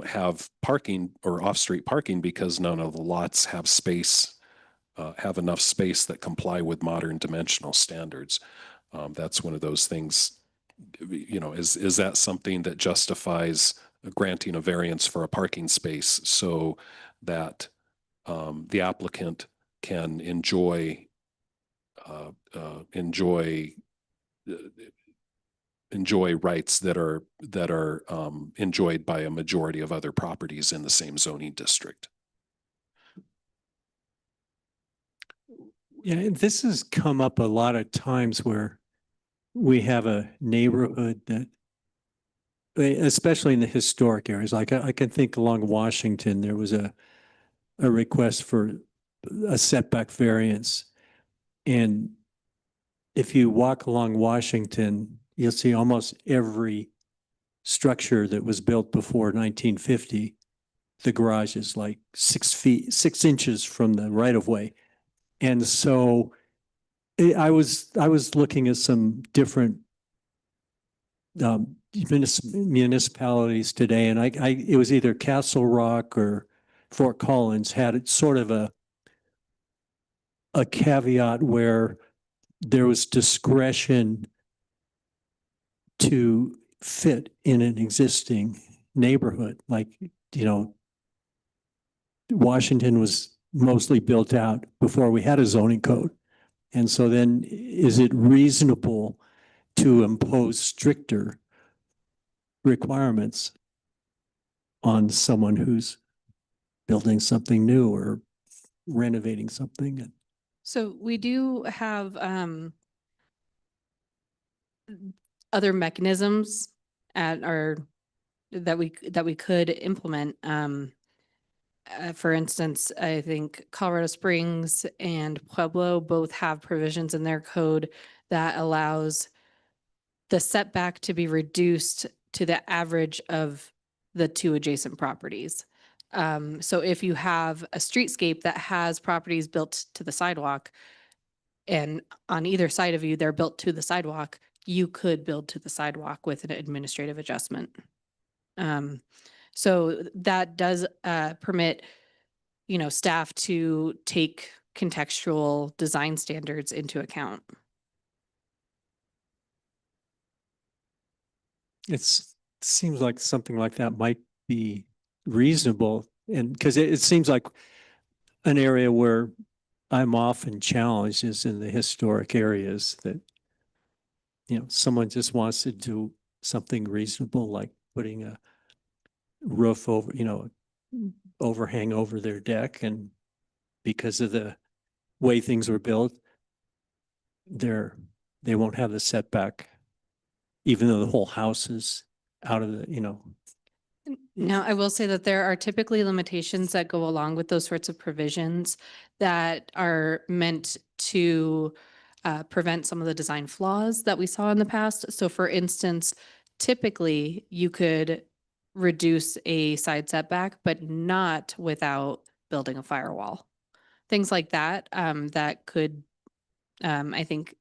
have parking or off-street parking because none of the lots have space, have enough space that comply with modern dimensional standards. That's one of those things, is that something that justifies granting a variance for a parking space so that the applicant can enjoy rights that are enjoyed by a majority of other properties in the same zoning district. Yeah, and this has come up a lot of times where we have a neighborhood that, especially in the historic areas, like I can think along Washington, there was a request for a setback variance. And if you walk along Washington, you'll see almost every structure that was built before 1950. The garage is like 6 inches from the right of way. And so I was looking at some different municipalities today, and it was either Castle Rock or Fort Collins had it sort of a caveat where there was discretion to fit in an existing neighborhood. Like, Washington was mostly built out before we had a zoning code. And so then is it reasonable to impose stricter requirements on someone who's building something new or renovating something? So we do have other mechanisms that we could implement. For instance, I think Colorado Springs and Pueblo both have provisions in their code that allows the setback to be reduced to the average of the two adjacent properties. So if you have a streetscape that has properties built to the sidewalk, and on either side of you, they're built to the sidewalk, you could build to the sidewalk with an administrative adjustment. So that does permit, staff to take contextual design standards into account. It seems like something like that might be reasonable, and because it seems like an area where I'm often challenged is in the historic areas that, someone just wants to do something reasonable, like putting a roof over, overhang over their deck, and because of the way things were built, they won't have the setback, even though the whole house is out of the. Now, I will say that there are typically limitations that go along with those sorts of provisions that are meant to prevent some of the design flaws that we saw in the past. So for instance, typically you could reduce a side setback, but not without building a firewall. Things like that, that could, I think,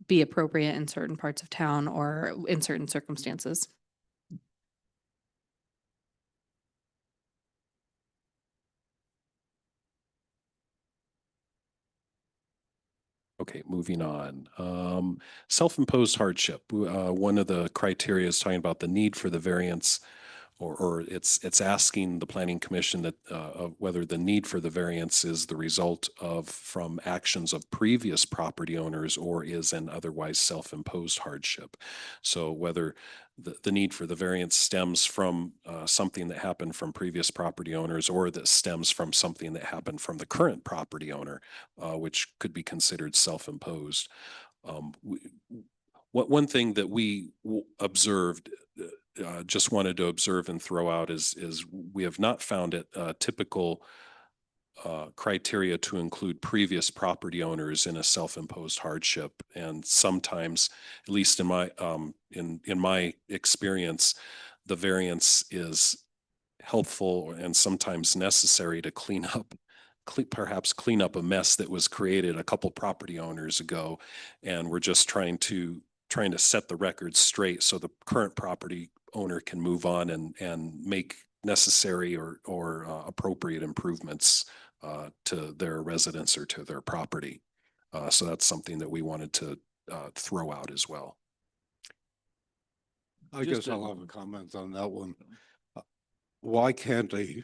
be appropriate in certain parts of town or in certain circumstances. Okay, moving on. Self-imposed hardship. One of the criteria is talking about the need for the variance, or it's asking the planning commission that of whether the need for the variance is the result of from actions of previous property owners or is an otherwise self-imposed hardship. So whether the need for the variance stems from something that happened from previous property owners or that stems from something that happened from the current property owner, which could be considered self-imposed. One thing that we observed, just wanted to observe and throw out is we have not found it typical criteria to include previous property owners in a self-imposed hardship. And sometimes, at least in my in my experience, the variance is helpful and sometimes necessary to perhaps clean up a mess that was created a couple property owners ago. And we're just trying to set the record straight so the current property owner can move on and make necessary or appropriate improvements to their residence or to their property. So that's something that we wanted to throw out as well. I guess I'll have a comment on that one. Why can't a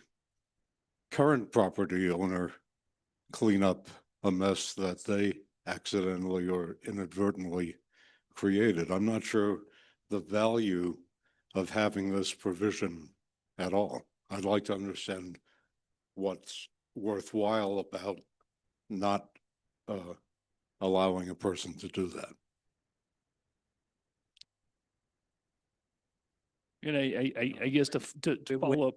current property owner clean up a mess that they accidentally or inadvertently created? I'm not sure the value of having this provision at all. I'd like to understand what's worthwhile about not allowing a person to do that. And I guess to follow up,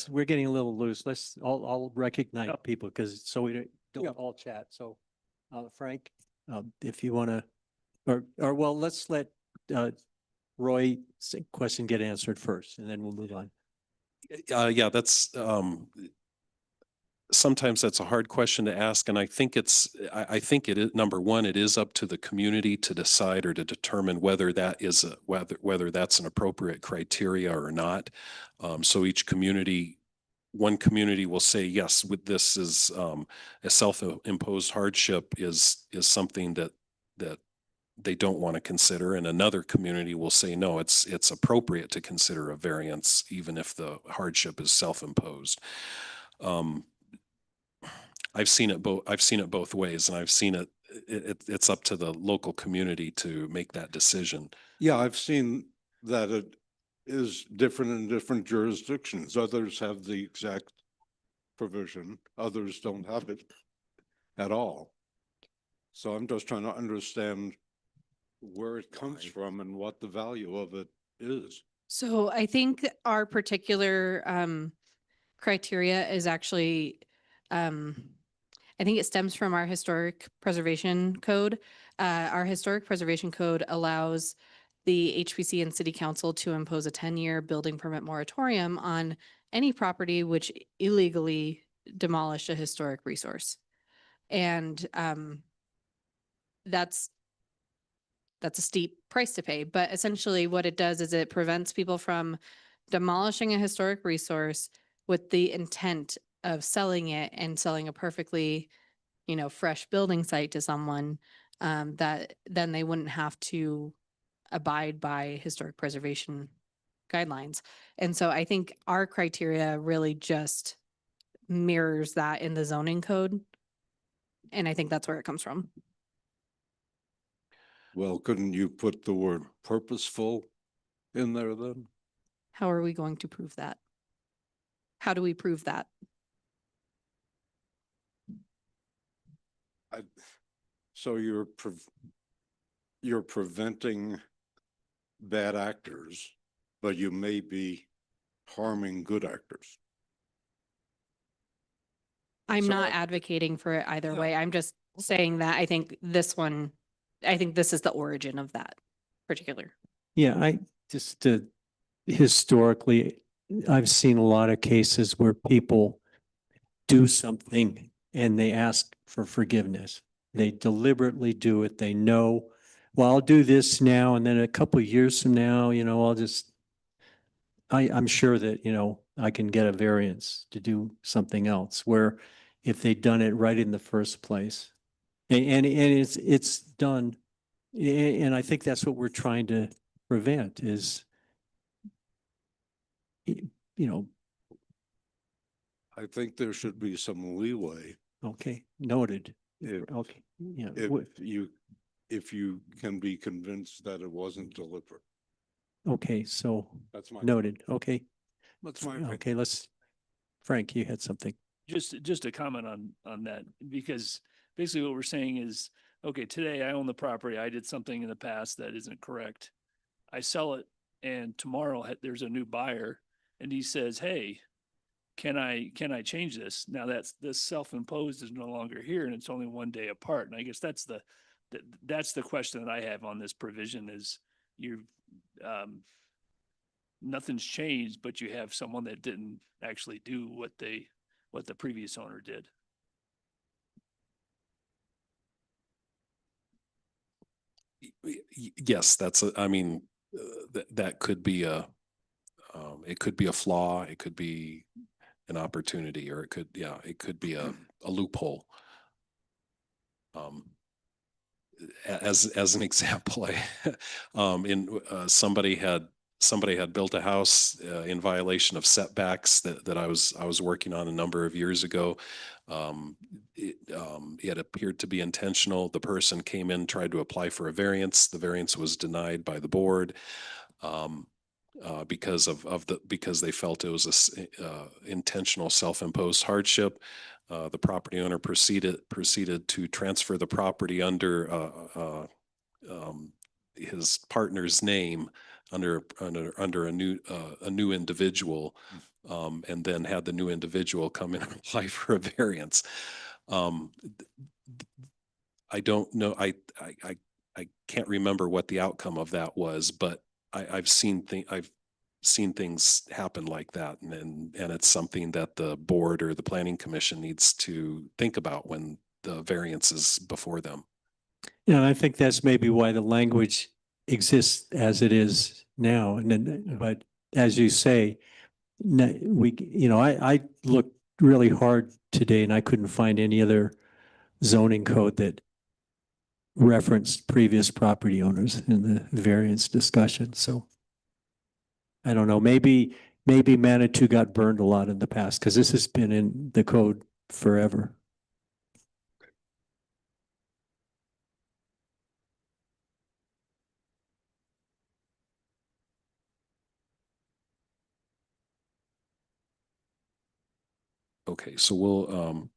We're getting a little loose. I'll recognize Yeah. people because so we don't all chat. So Frank, if you want to, or well, let's let Roy's question get answered first and then we'll move on. Yeah, that's sometimes that's a hard question to ask. And I think I think it is, number one, it is up to the community to decide or to determine whether that is whether that's an appropriate criteria or not. So each community, one community will say, yes, with this is a self-imposed hardship is something that they don't want to consider, and another community will say, no, it's appropriate to consider a variance even if the hardship is self-imposed. I've seen it both ways, and I've seen it's up to the local community to make that decision. Yeah, I've seen that it is different in different jurisdictions. Others have the exact provision, others don't have it at all. So I'm just trying to understand where it comes from and what the value of it is. So I think our particular criteria is actually, I think it stems from our historic preservation code. Our historic preservation code allows the HPC and city council to impose a 10-year building permit moratorium on any property which illegally demolished a historic resource. And that's a steep price to pay. But essentially what it does is it prevents people from demolishing a historic resource with the intent of selling it and selling a perfectly, fresh building site to someone, that then they wouldn't have to abide by historic preservation guidelines. And so I think our criteria really just mirrors that in the zoning code. And I think that's where it comes from. Well, couldn't you put the word purposeful in there then? How are we going to prove that? How do we prove that? So you're preventing bad actors, but you may be harming good actors. I'm So not advocating for it either Yeah. way. I'm just saying that I think this is the origin of that particular. Yeah, I just historically, I've seen a lot of cases where people do something and they ask for forgiveness. They deliberately do it. They know, well, I'll do this now, and then a couple of years from now, I'll just, I'm sure that, I can get a variance to do something else, where if they'd done it right in the first place. And it's done. And I think that's what we're trying to prevent is, you know, I think there should be some leeway okay, noted. if, Okay, yeah. if you can be convinced that it wasn't deliberate. Okay, so That's my, noted. Okay, that's my opinion. okay, Frank, you had something. Just a comment on that, because basically what we're saying is, okay, today I own the property. I did something in the past that isn't correct. I sell it, and tomorrow there's a new buyer and he says, hey, can I change this? Now that's this self-imposed is no longer here and it's only one day apart. And I guess that's the question that I have on this provision is nothing's changed, but you have someone that didn't actually do what the previous owner did. Yes, I mean, that could be it could be a flaw, it could be an opportunity, or it could be a loophole. As an example, somebody had built a house in violation of setbacks that I was working on a number of years ago. It appeared to be intentional. The person came in, tried to apply for a variance. The variance was denied by the board because they felt it was a intentional self-imposed hardship. The property owner proceeded to transfer the property under his partner's name under a new individual, and then had the new individual come in and apply for a variance. I don't know. I can't remember what the outcome of that was, but I've seen things happen like that, and it's something that the board or the planning commission needs to think about when the variance is before them. Yeah, I think that's maybe why the language exists as it is now. And then, but as you say, I looked really hard today and I couldn't find any other zoning code that referenced previous property owners in the variance discussion. So I don't know, maybe Manitou got burned a lot in the past because this has been in the code forever. Okay, so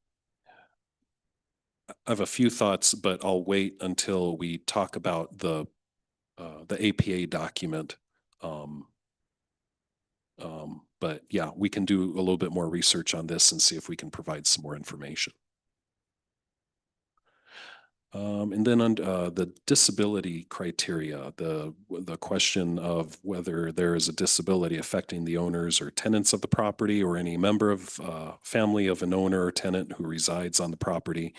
I have a few thoughts, but I'll wait until we talk about the APA document. But yeah, we can do a little bit more research on this and see if we can provide some more information. And then on the disability criteria, the question of whether there is a disability affecting the owners or tenants of the property or any member of family of an owner or tenant who resides on the property,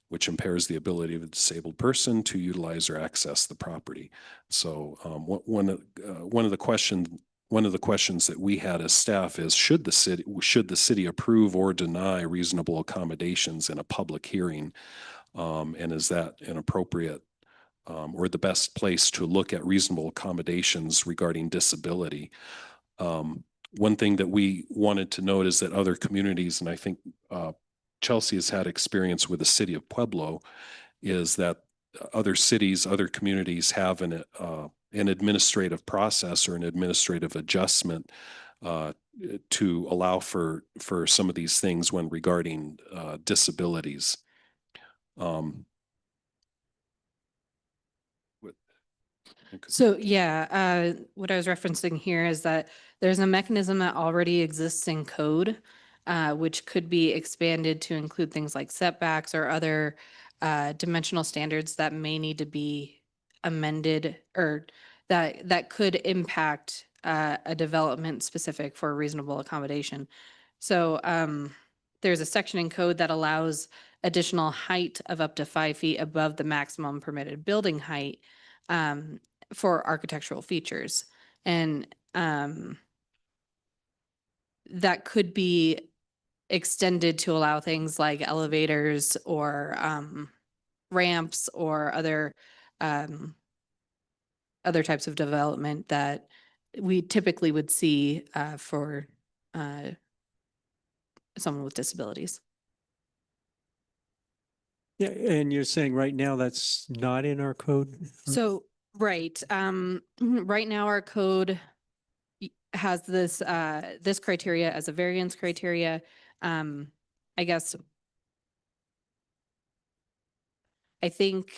which impairs the ability of a disabled person to utilize or access the property. So one of the questions that we had as staff is, should the city approve or deny reasonable accommodations in a public hearing? And is that an appropriate or the best place to look at reasonable accommodations regarding disability? One thing that we wanted to note is that other communities, and I think Chelsea has had experience with the city of Pueblo, is that other cities, other communities have an an administrative process or an administrative adjustment to allow for some of these things when regarding disabilities. So yeah, what I was referencing here is that there's a mechanism that already exists in code, which could be expanded to include things like setbacks or other dimensional standards that may need to be amended or that could impact a development specific for a reasonable accommodation. So there's a section in code that allows additional height of up to 5 feet above the maximum permitted building height for architectural features. And that could be extended to allow things like elevators or ramps or other types of development that we typically would see for someone with disabilities. Yeah, and you're saying right now that's not in our code? So, right, right now our code has this, this criteria as a variance criteria. I guess I think,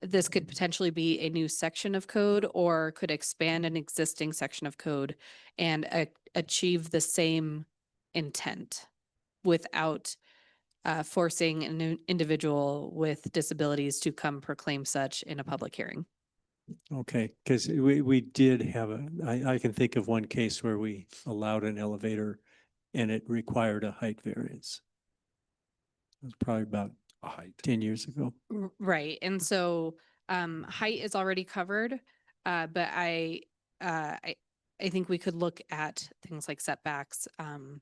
this could potentially be a new section of code or could expand an existing section of code and achieve the same intent without forcing an individual with disabilities to come proclaim such in a public hearing. Okay, because we did have I can think of one case where we allowed an elevator and it required a height variance. It was probably about A height. 10 years ago. Right. And so height is already covered, but I think we could look at things like setbacks and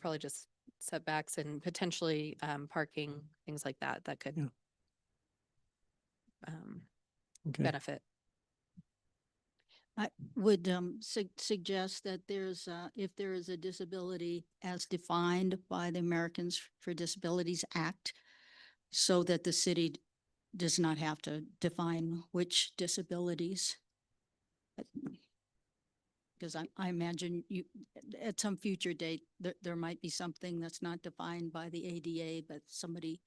probably just setbacks and potentially parking, things like that could Yeah. Okay. benefit. I would suggest that there's, if there is a disability as defined by the Americans for Disabilities Act, so that the city does not have to define which disabilities. Because I imagine you, at some future date, there might be something that's not defined by the ADA, but somebody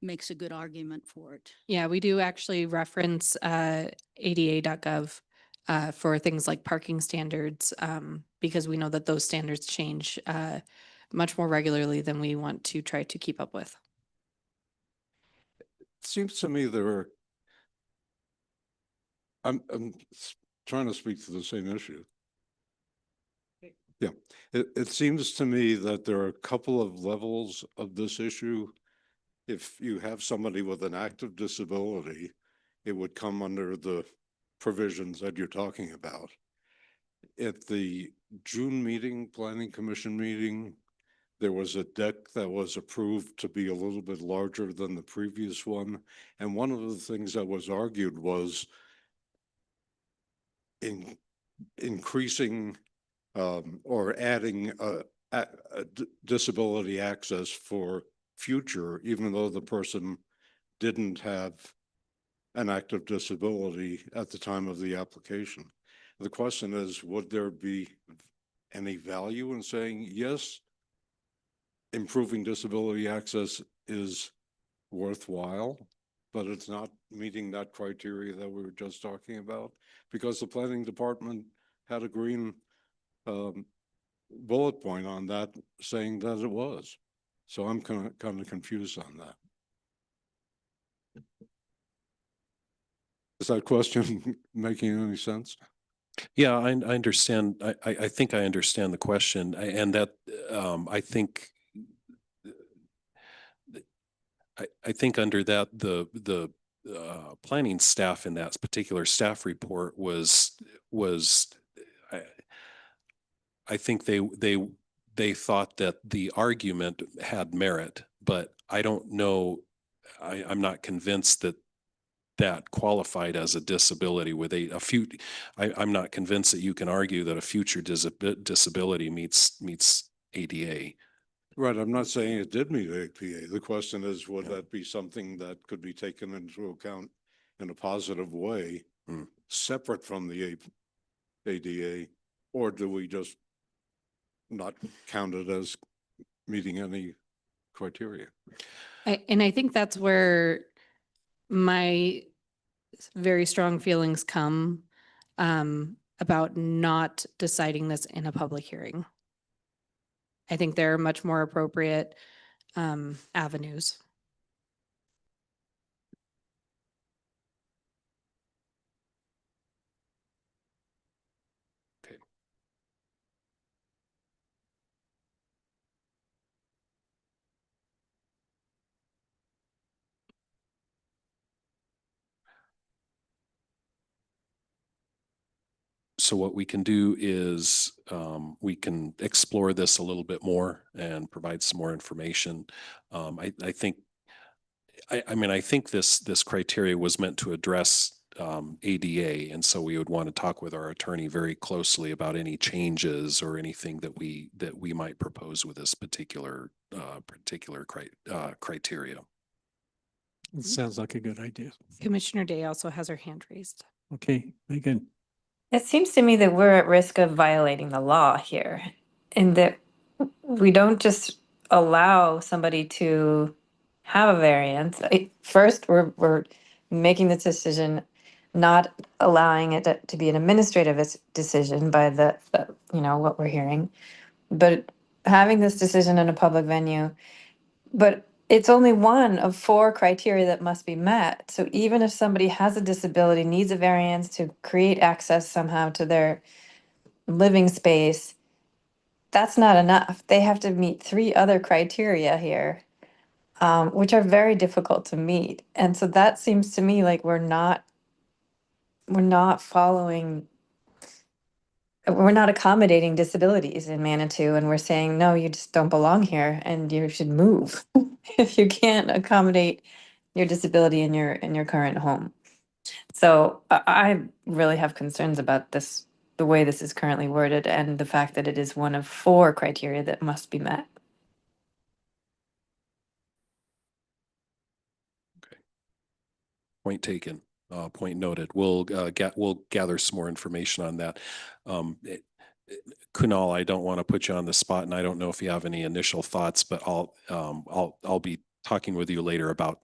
makes a good argument for it. Yeah, we do actually reference ada.gov for things like parking standards because we know that those standards change much more regularly than we want to try to keep up with. It seems to me I'm trying to speak to the same issue. Yeah, it seems to me that there are a couple of levels of this issue. If you have somebody with an active disability, it would come under the provisions that you're talking about. At the June meeting, Planning Commission meeting, there was a deck that was approved to be a little bit larger than the previous one. And one of the things that was argued was increasing or adding disability access for future, even though the person didn't have an active disability at the time of the application. The question is, would there be any value in saying, yes, improving disability access is worthwhile, but it's not meeting that criteria that we were just talking about? Because the planning department had a green bullet point on that saying that it was. So I'm kind of confused on that. Is that question making any sense? Yeah, I understand. I think I understand the question, and that I think under that the planning staff in that particular staff report was I think they thought that the argument had merit, but I don't know. I'm not convinced that qualified as a disability with I'm not convinced that you can argue that a future disability meets ADA. Right, I'm not saying it did meet APA. The question is, would that be something that could be taken into account in a positive way, Mm. separate from the ADA? Or do we just not count it as meeting any criteria? And I think that's where my very strong feelings come about not deciding this in a public hearing. I think there are much more appropriate avenues. Okay. So what we can do is we can explore this a little bit more and provide some more information. I think, I mean, I think this criteria was meant to address ADA, and so we would want to talk with our attorney very closely about any changes or anything that we might propose with this particular criteria. It sounds like a good idea. Commissioner Day also has her hand raised. Okay, Megan. It seems to me that we're at risk of violating the law here, in that we don't just allow somebody to have a variance. First, we're making this decision, not allowing it to be an administrative decision by what we're hearing, but having this decision in a public venue. But it's only one of 4 criteria that must be met. So even if somebody has a disability, needs a variance to create access somehow to their living space, that's not enough. They have to meet 3 other criteria here, which are very difficult to meet. And so that seems to me like we're not accommodating disabilities in Manitou, and we're saying, no, you just don't belong here and you should move if you can't accommodate your disability in your current home. So I really have concerns about this, the way this is currently worded, and the fact that it is one of 4 criteria that must be met. Okay. Point taken. Point noted. We'll gather some more information on that. Kunal, I don't want to put you on the spot, and I don't know if you have any initial thoughts, but I'll be talking with you later about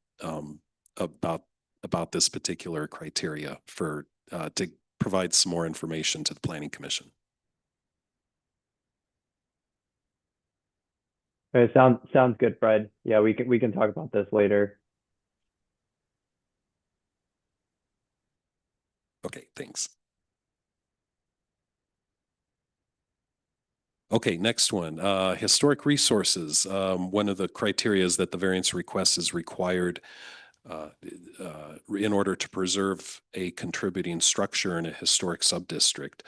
this particular criteria for to provide some more information to the Planning Commission. Okay, sounds good, Fred. Yeah, we can talk about this later. Okay, thanks. Okay, next one, historic resources. One of the criteria is that the variance request is required in order to preserve a contributing structure in a historic subdistrict.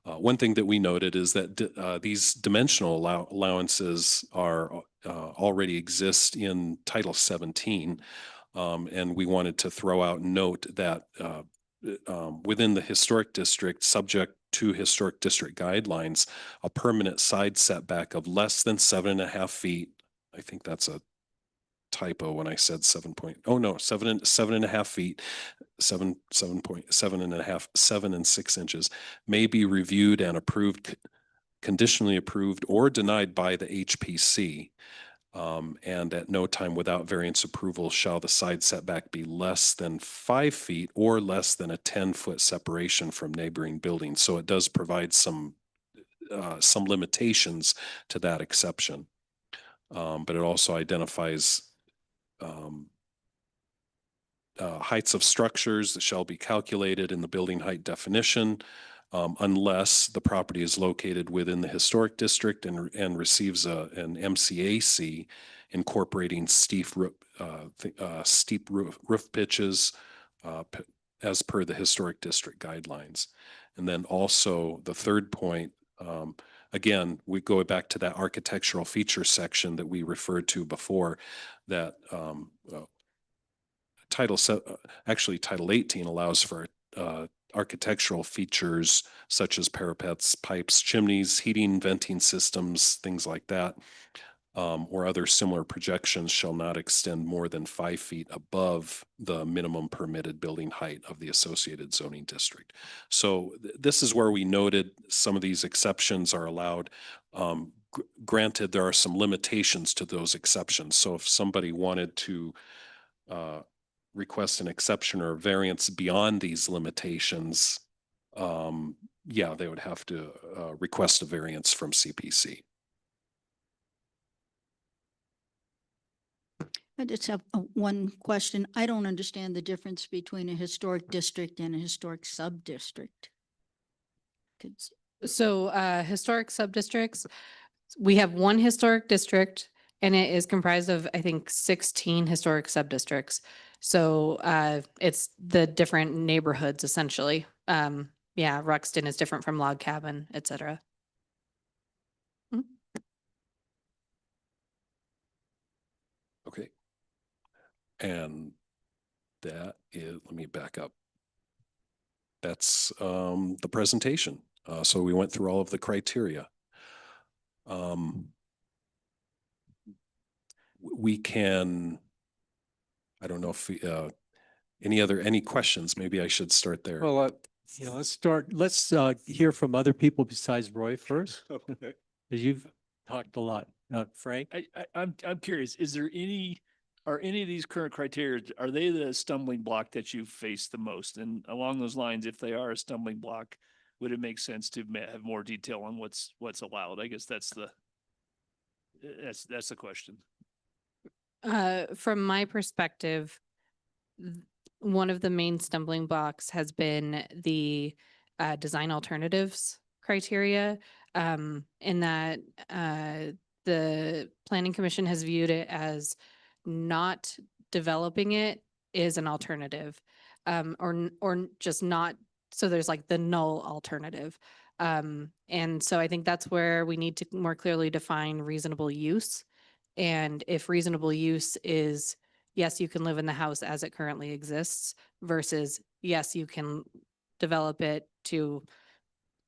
One thing that we noted is that these dimensional allowances are already exist in Title 17, and we wanted to throw out note that within the historic district, subject to historic district guidelines, a permanent side setback of less than 7.5 feet. I think that's a typo when I said 7.5 feet, 7.5, 7 6 inches may be reviewed and approved, conditionally approved or denied by the HPC. And at no time without variance approval shall the side setback be less than 5 feet or less than a 10-foot separation from neighboring buildings. So it does provide some limitations to that exception. But it also identifies heights of structures that shall be calculated in the building height definition, unless the property is located within the historic district and receives an MCAC incorporating steep roof pitches as per the historic district guidelines. And then also the third point, again, we go back to that architectural feature section that we referred to before, that Title 18 allows for architectural features such as parapets, pipes, chimneys, heating, venting systems, things like that. or other similar projections shall not extend more than 5 feet above the minimum permitted building height of the associated zoning district. So this is where we noted some of these exceptions are allowed. Granted, there are some limitations to those exceptions. So if somebody wanted to request an exception or variance beyond these limitations, yeah, they would have to request a variance from CPC. I just have one question. I don't understand the difference between a historic district and a historic sub-district. So historic sub-districts, we have one historic district and it is comprised of, I think, 16 historic sub-districts. So it's the different neighborhoods essentially. Yeah, Ruxton is different from Log Cabin, et cetera. Okay. And that is, let me back up. That's the presentation. So we went through all of the criteria. We can, I don't know if any questions? Maybe I should start there. Well, let's hear from other people besides Roy first. Okay. 'Cause you've talked a lot. Frank? I'm curious, are any of these current criteria, are they the stumbling block that you face the most? And along those lines, if they are a stumbling block, would it make sense to have more detail on what's allowed? I guess that's the question. From my perspective, one of the main stumbling blocks has been the design alternatives criteria, in that the Planning Commission has viewed it as not developing it is an alternative, or just not. So there's like the null alternative. And so I think that's where we need to more clearly define reasonable use. And if reasonable use is, yes, you can live in the house as it currently exists versus, yes, you can develop it to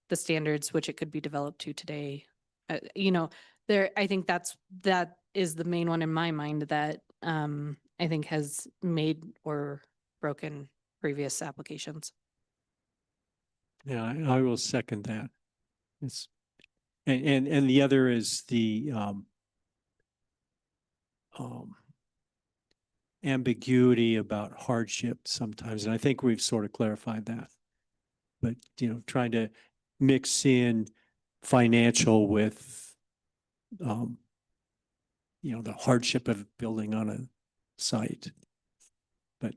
the standards which it could be developed to today. I think that is the main one in my mind that I think has made or broken previous applications. Yeah, I will second that. It's, and the other is the ambiguity about hardship sometimes, and I think we've sort of clarified that. But, trying to mix in financial with, the hardship of building on a site. But,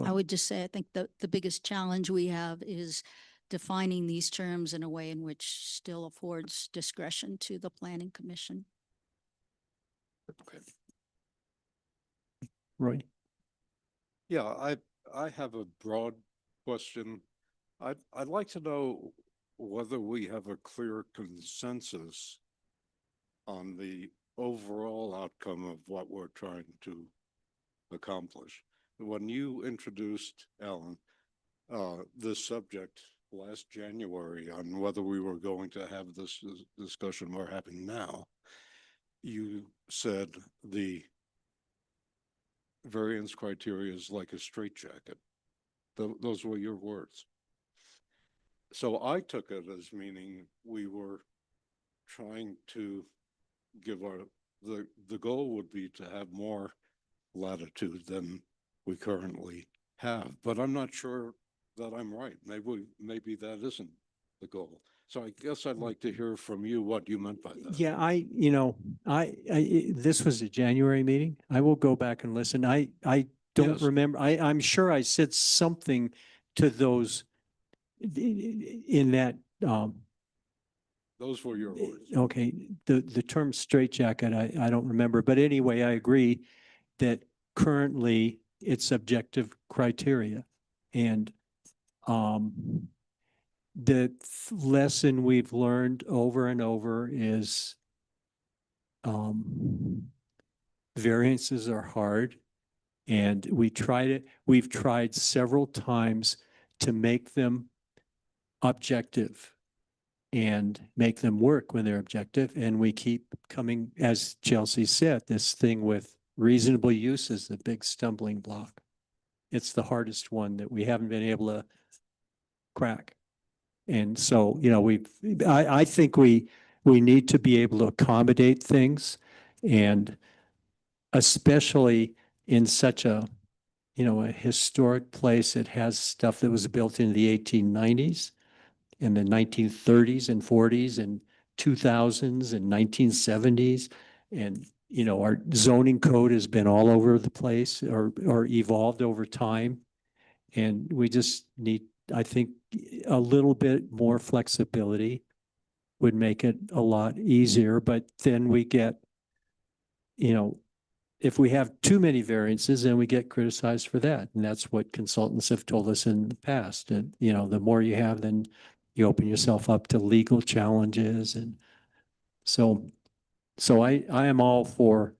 I would just say, I think the biggest challenge we have is defining these terms in a way in which still affords discretion to the Planning Commission. Okay. Roy? Yeah, I have a broad question. I'd like to know whether we have a clear consensus on the overall outcome of what we're trying to accomplish. When you introduced, Alan, this subject last January on whether we were going to have this discussion we're having now, you said the variance criteria is like a straitjacket. Those were your words. So I took it as meaning we were trying to give the goal would be to have more latitude than we currently have, but I'm not sure that I'm right. Maybe that isn't the goal. So I guess I'd like to hear from you what you meant by that. Yeah, this was a January meeting. I will go back and listen. I don't Yes. remember. I'm sure I said something to those in that, Those were your words. okay, the term straitjacket, I don't remember, but anyway, I agree that currently it's subjective criteria. And the lesson we've learned over and over is variances are hard, and we've tried several times to make them objective. and make them work when they're objective. And we keep coming, as Chelsea said, this thing with reasonable use is the big stumbling block. It's the hardest one that we haven't been able to crack. And so, you know, I think we need to be able to accommodate things, and especially in such a, you know, a historic place that has stuff that was built in the 1890s, in the 1930s and 40s and 2000s and 1970s. And, you know, our zoning code has been all over the place, or evolved over time. And we just need, I think, a little bit more flexibility would make it a lot easier. But then we get, you know, if we have too many variances, then we get criticized for that. And that's what consultants have told us in the past. And, you know, the more you have, then you open yourself up to legal challenges. And so I am all for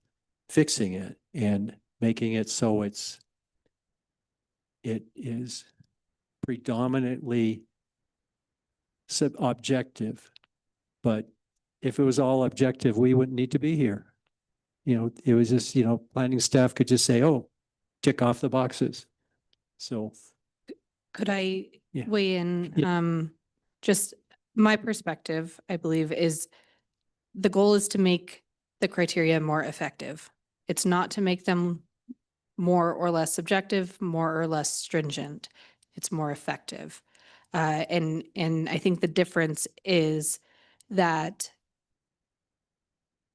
fixing it and making it so it is predominantly objective. But if it was all objective, we wouldn't need to be here. You know, it was just, you know, planning staff could just say, oh, tick off the boxes. So. Could I Yeah. weigh in? Yeah. Just my perspective, I believe, is the goal is to make the criteria more effective. It's not to make them more or less subjective, more or less stringent. It's more effective. And I think the difference is that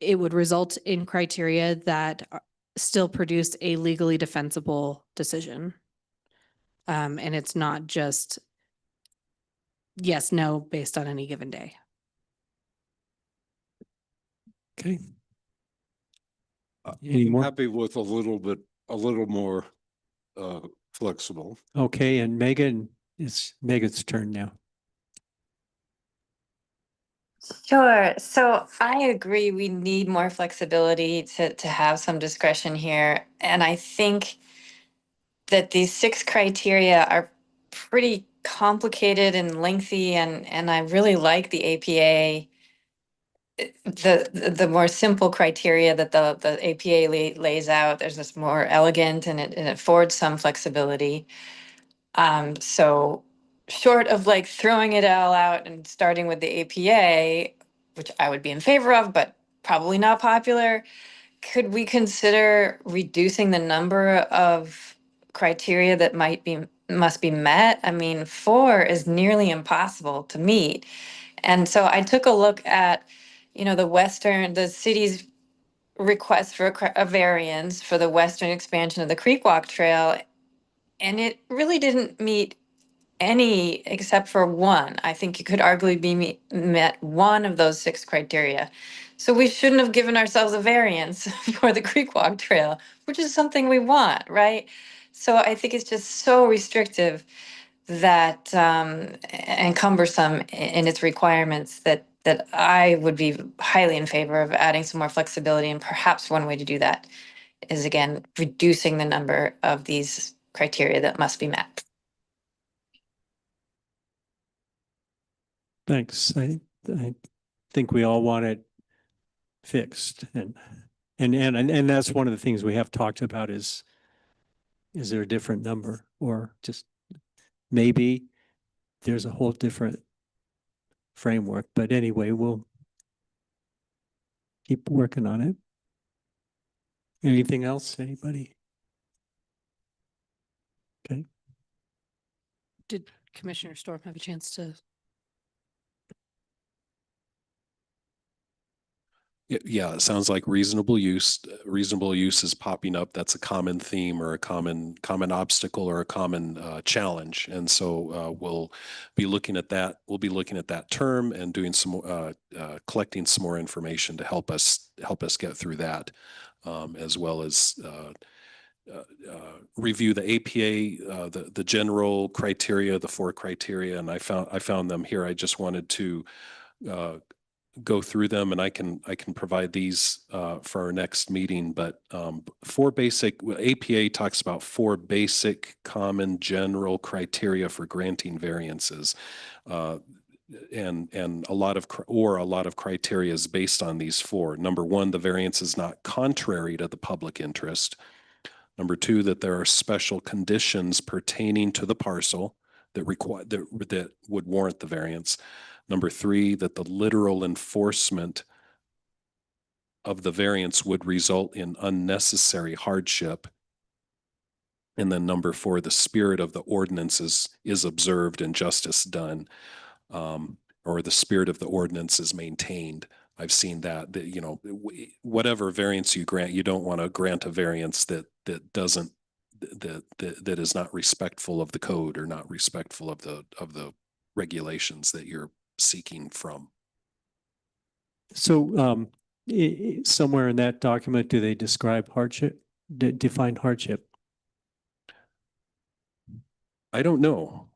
it would result in criteria that still produce a legally defensible decision. And it's not just yes, no, based on any given day. Okay. I'm more? happy with a little more flexible. Okay, and Megan, it's Megan's turn now. Sure. So I agree we need more flexibility to have some discretion here. And I think that these 6 criteria are pretty complicated and lengthy, and I really like the APA, the more simple criteria that the APA lays out. There's this more elegant, and it affords some flexibility. So short of like throwing it all out and starting with the APA, which I would be in favor of, but probably not popular, could we consider reducing the number of criteria that must be met? I mean, 4 is nearly impossible to meet. And so I took a look at, you know, the city's request for a variance for the western expansion of the Creek Walk Trail, and it really didn't meet any except for 1. I think you could arguably be met 1 of those 6 criteria. So we shouldn't have given ourselves a variance for the Creek Walk Trail, which is something we want, right? So I think it's just so restrictive that and cumbersome in its requirements that I would be highly in favor of adding some more flexibility. And perhaps one way to do that is, again, reducing the number of these criteria that must be met. Thanks. I think we all want it fixed, and that's one of the things we have talked about is there a different number, or just maybe there's a whole different framework. But anyway, we'll keep working on it. Anything else, anybody? Okay. Did Commissioner Storm have a chance to? Yeah, it sounds like reasonable use. Reasonable use is popping up. That's a common theme, or a common obstacle, or a common challenge. And so we'll be looking at that. We'll be looking at that term and doing some collecting some more information to help us get through that, as well as review the APA, the general criteria, the 4 criteria, and I found them here. I just wanted to go through them, and I can provide these for our next meeting. But 4 basic, APA talks about 4 basic common general criteria for granting variances. and a lot of criteria is based on these four. Number one, the variance is not contrary to the public interest. Number two, that there are special conditions pertaining to the parcel that would warrant the variance. Number three, that the literal enforcement of the variance would result in unnecessary hardship. And then number four, the spirit of the ordinances is observed and justice done, or the spirit of the ordinance is maintained. I've seen that, you know, whatever variance you grant, you don't want to grant a variance that doesn't, that is not respectful of the code or not respectful of the regulations that you're seeking from. So somewhere in that document, do they describe hardship, define hardship? I don't know.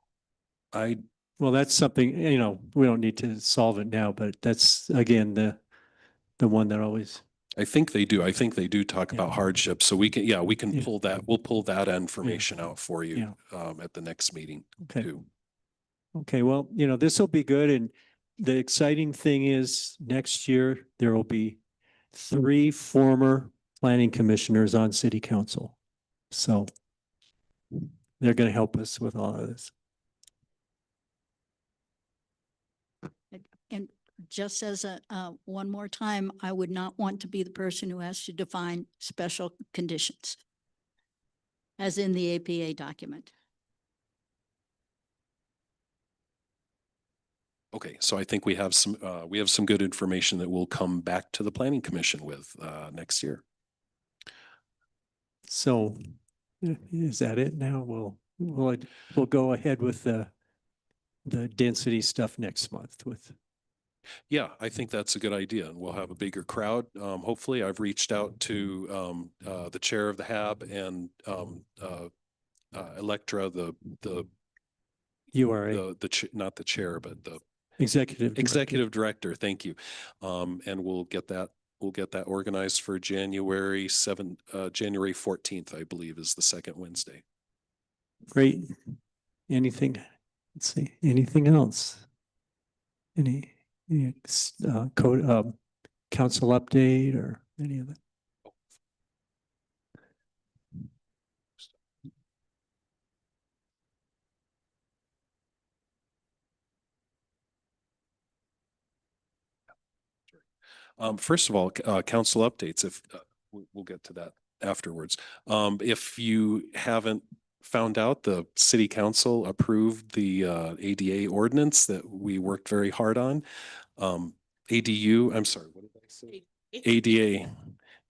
Well, that's something, you know, we don't need to solve it now, but that's again, the one that always, I think they do. I think they do talk Yeah. about hardship. So we can, yeah, we can Yeah. pull that. We'll pull that information out for you Yeah. at the next meeting okay. too. Okay, well, you know, this will be good. And the exciting thing is next year, there will be 3 former planning commissioners on city council. So they're going to help us with all of this. And just as one more time, I would not want to be the person who has to define special conditions, as in the APA document. Okay, so I think we have some good information that we'll come back to the planning commission with next year. So is that it now? We'll go ahead with the density stuff next month with. Yeah, I think that's a good idea. And we'll have a bigger crowd. Hopefully, I've reached out to the chair of the HAB and Electra, the URA. not the chair, but the Executive director. Thank you. And we'll get that organized for January 14th, I believe, is the second Wednesday. Great. Anything? Let's see. Anything else? Any code council update or any of that? First of all, council updates, if we'll get to that afterwards. If you haven't found out, the city council approved the ADA ordinance that we worked very hard on. ADU, I'm sorry, what did I say?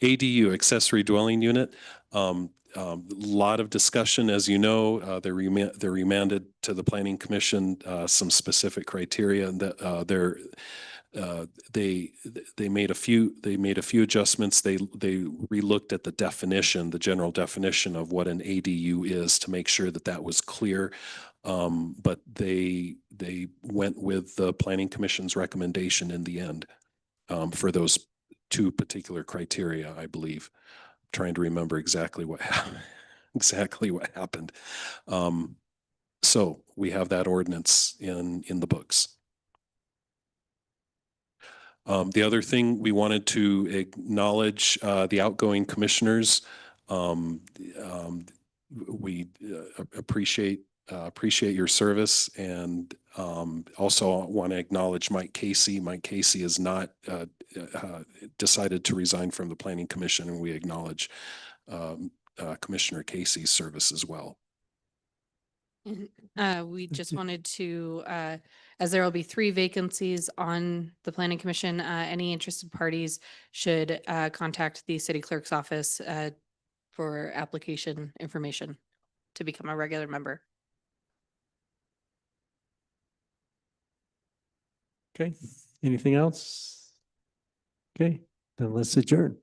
ADU, accessory dwelling unit. Lot of discussion, as you know, they remanded to the planning commission some specific criteria, and that they made a few adjustments. They relooked at the definition, the general definition of what an ADU is, to make sure that that was clear. But they went with the planning commission's recommendation in the end for those 2 particular criteria, I believe. I'm trying to remember exactly what happened. So we have that ordinance in the books. The other thing, we wanted to acknowledge the outgoing commissioners. We appreciate your service, and also want to acknowledge Mike Casey. Mike Casey has not decided to resign from the planning commission, and we acknowledge Commissioner Casey's service as well. We just wanted to, as there will be 3 vacancies on the planning commission, any interested parties should contact the city clerk's office for application information to become a regular member. Okay. Anything else? Okay, then let's adjourn.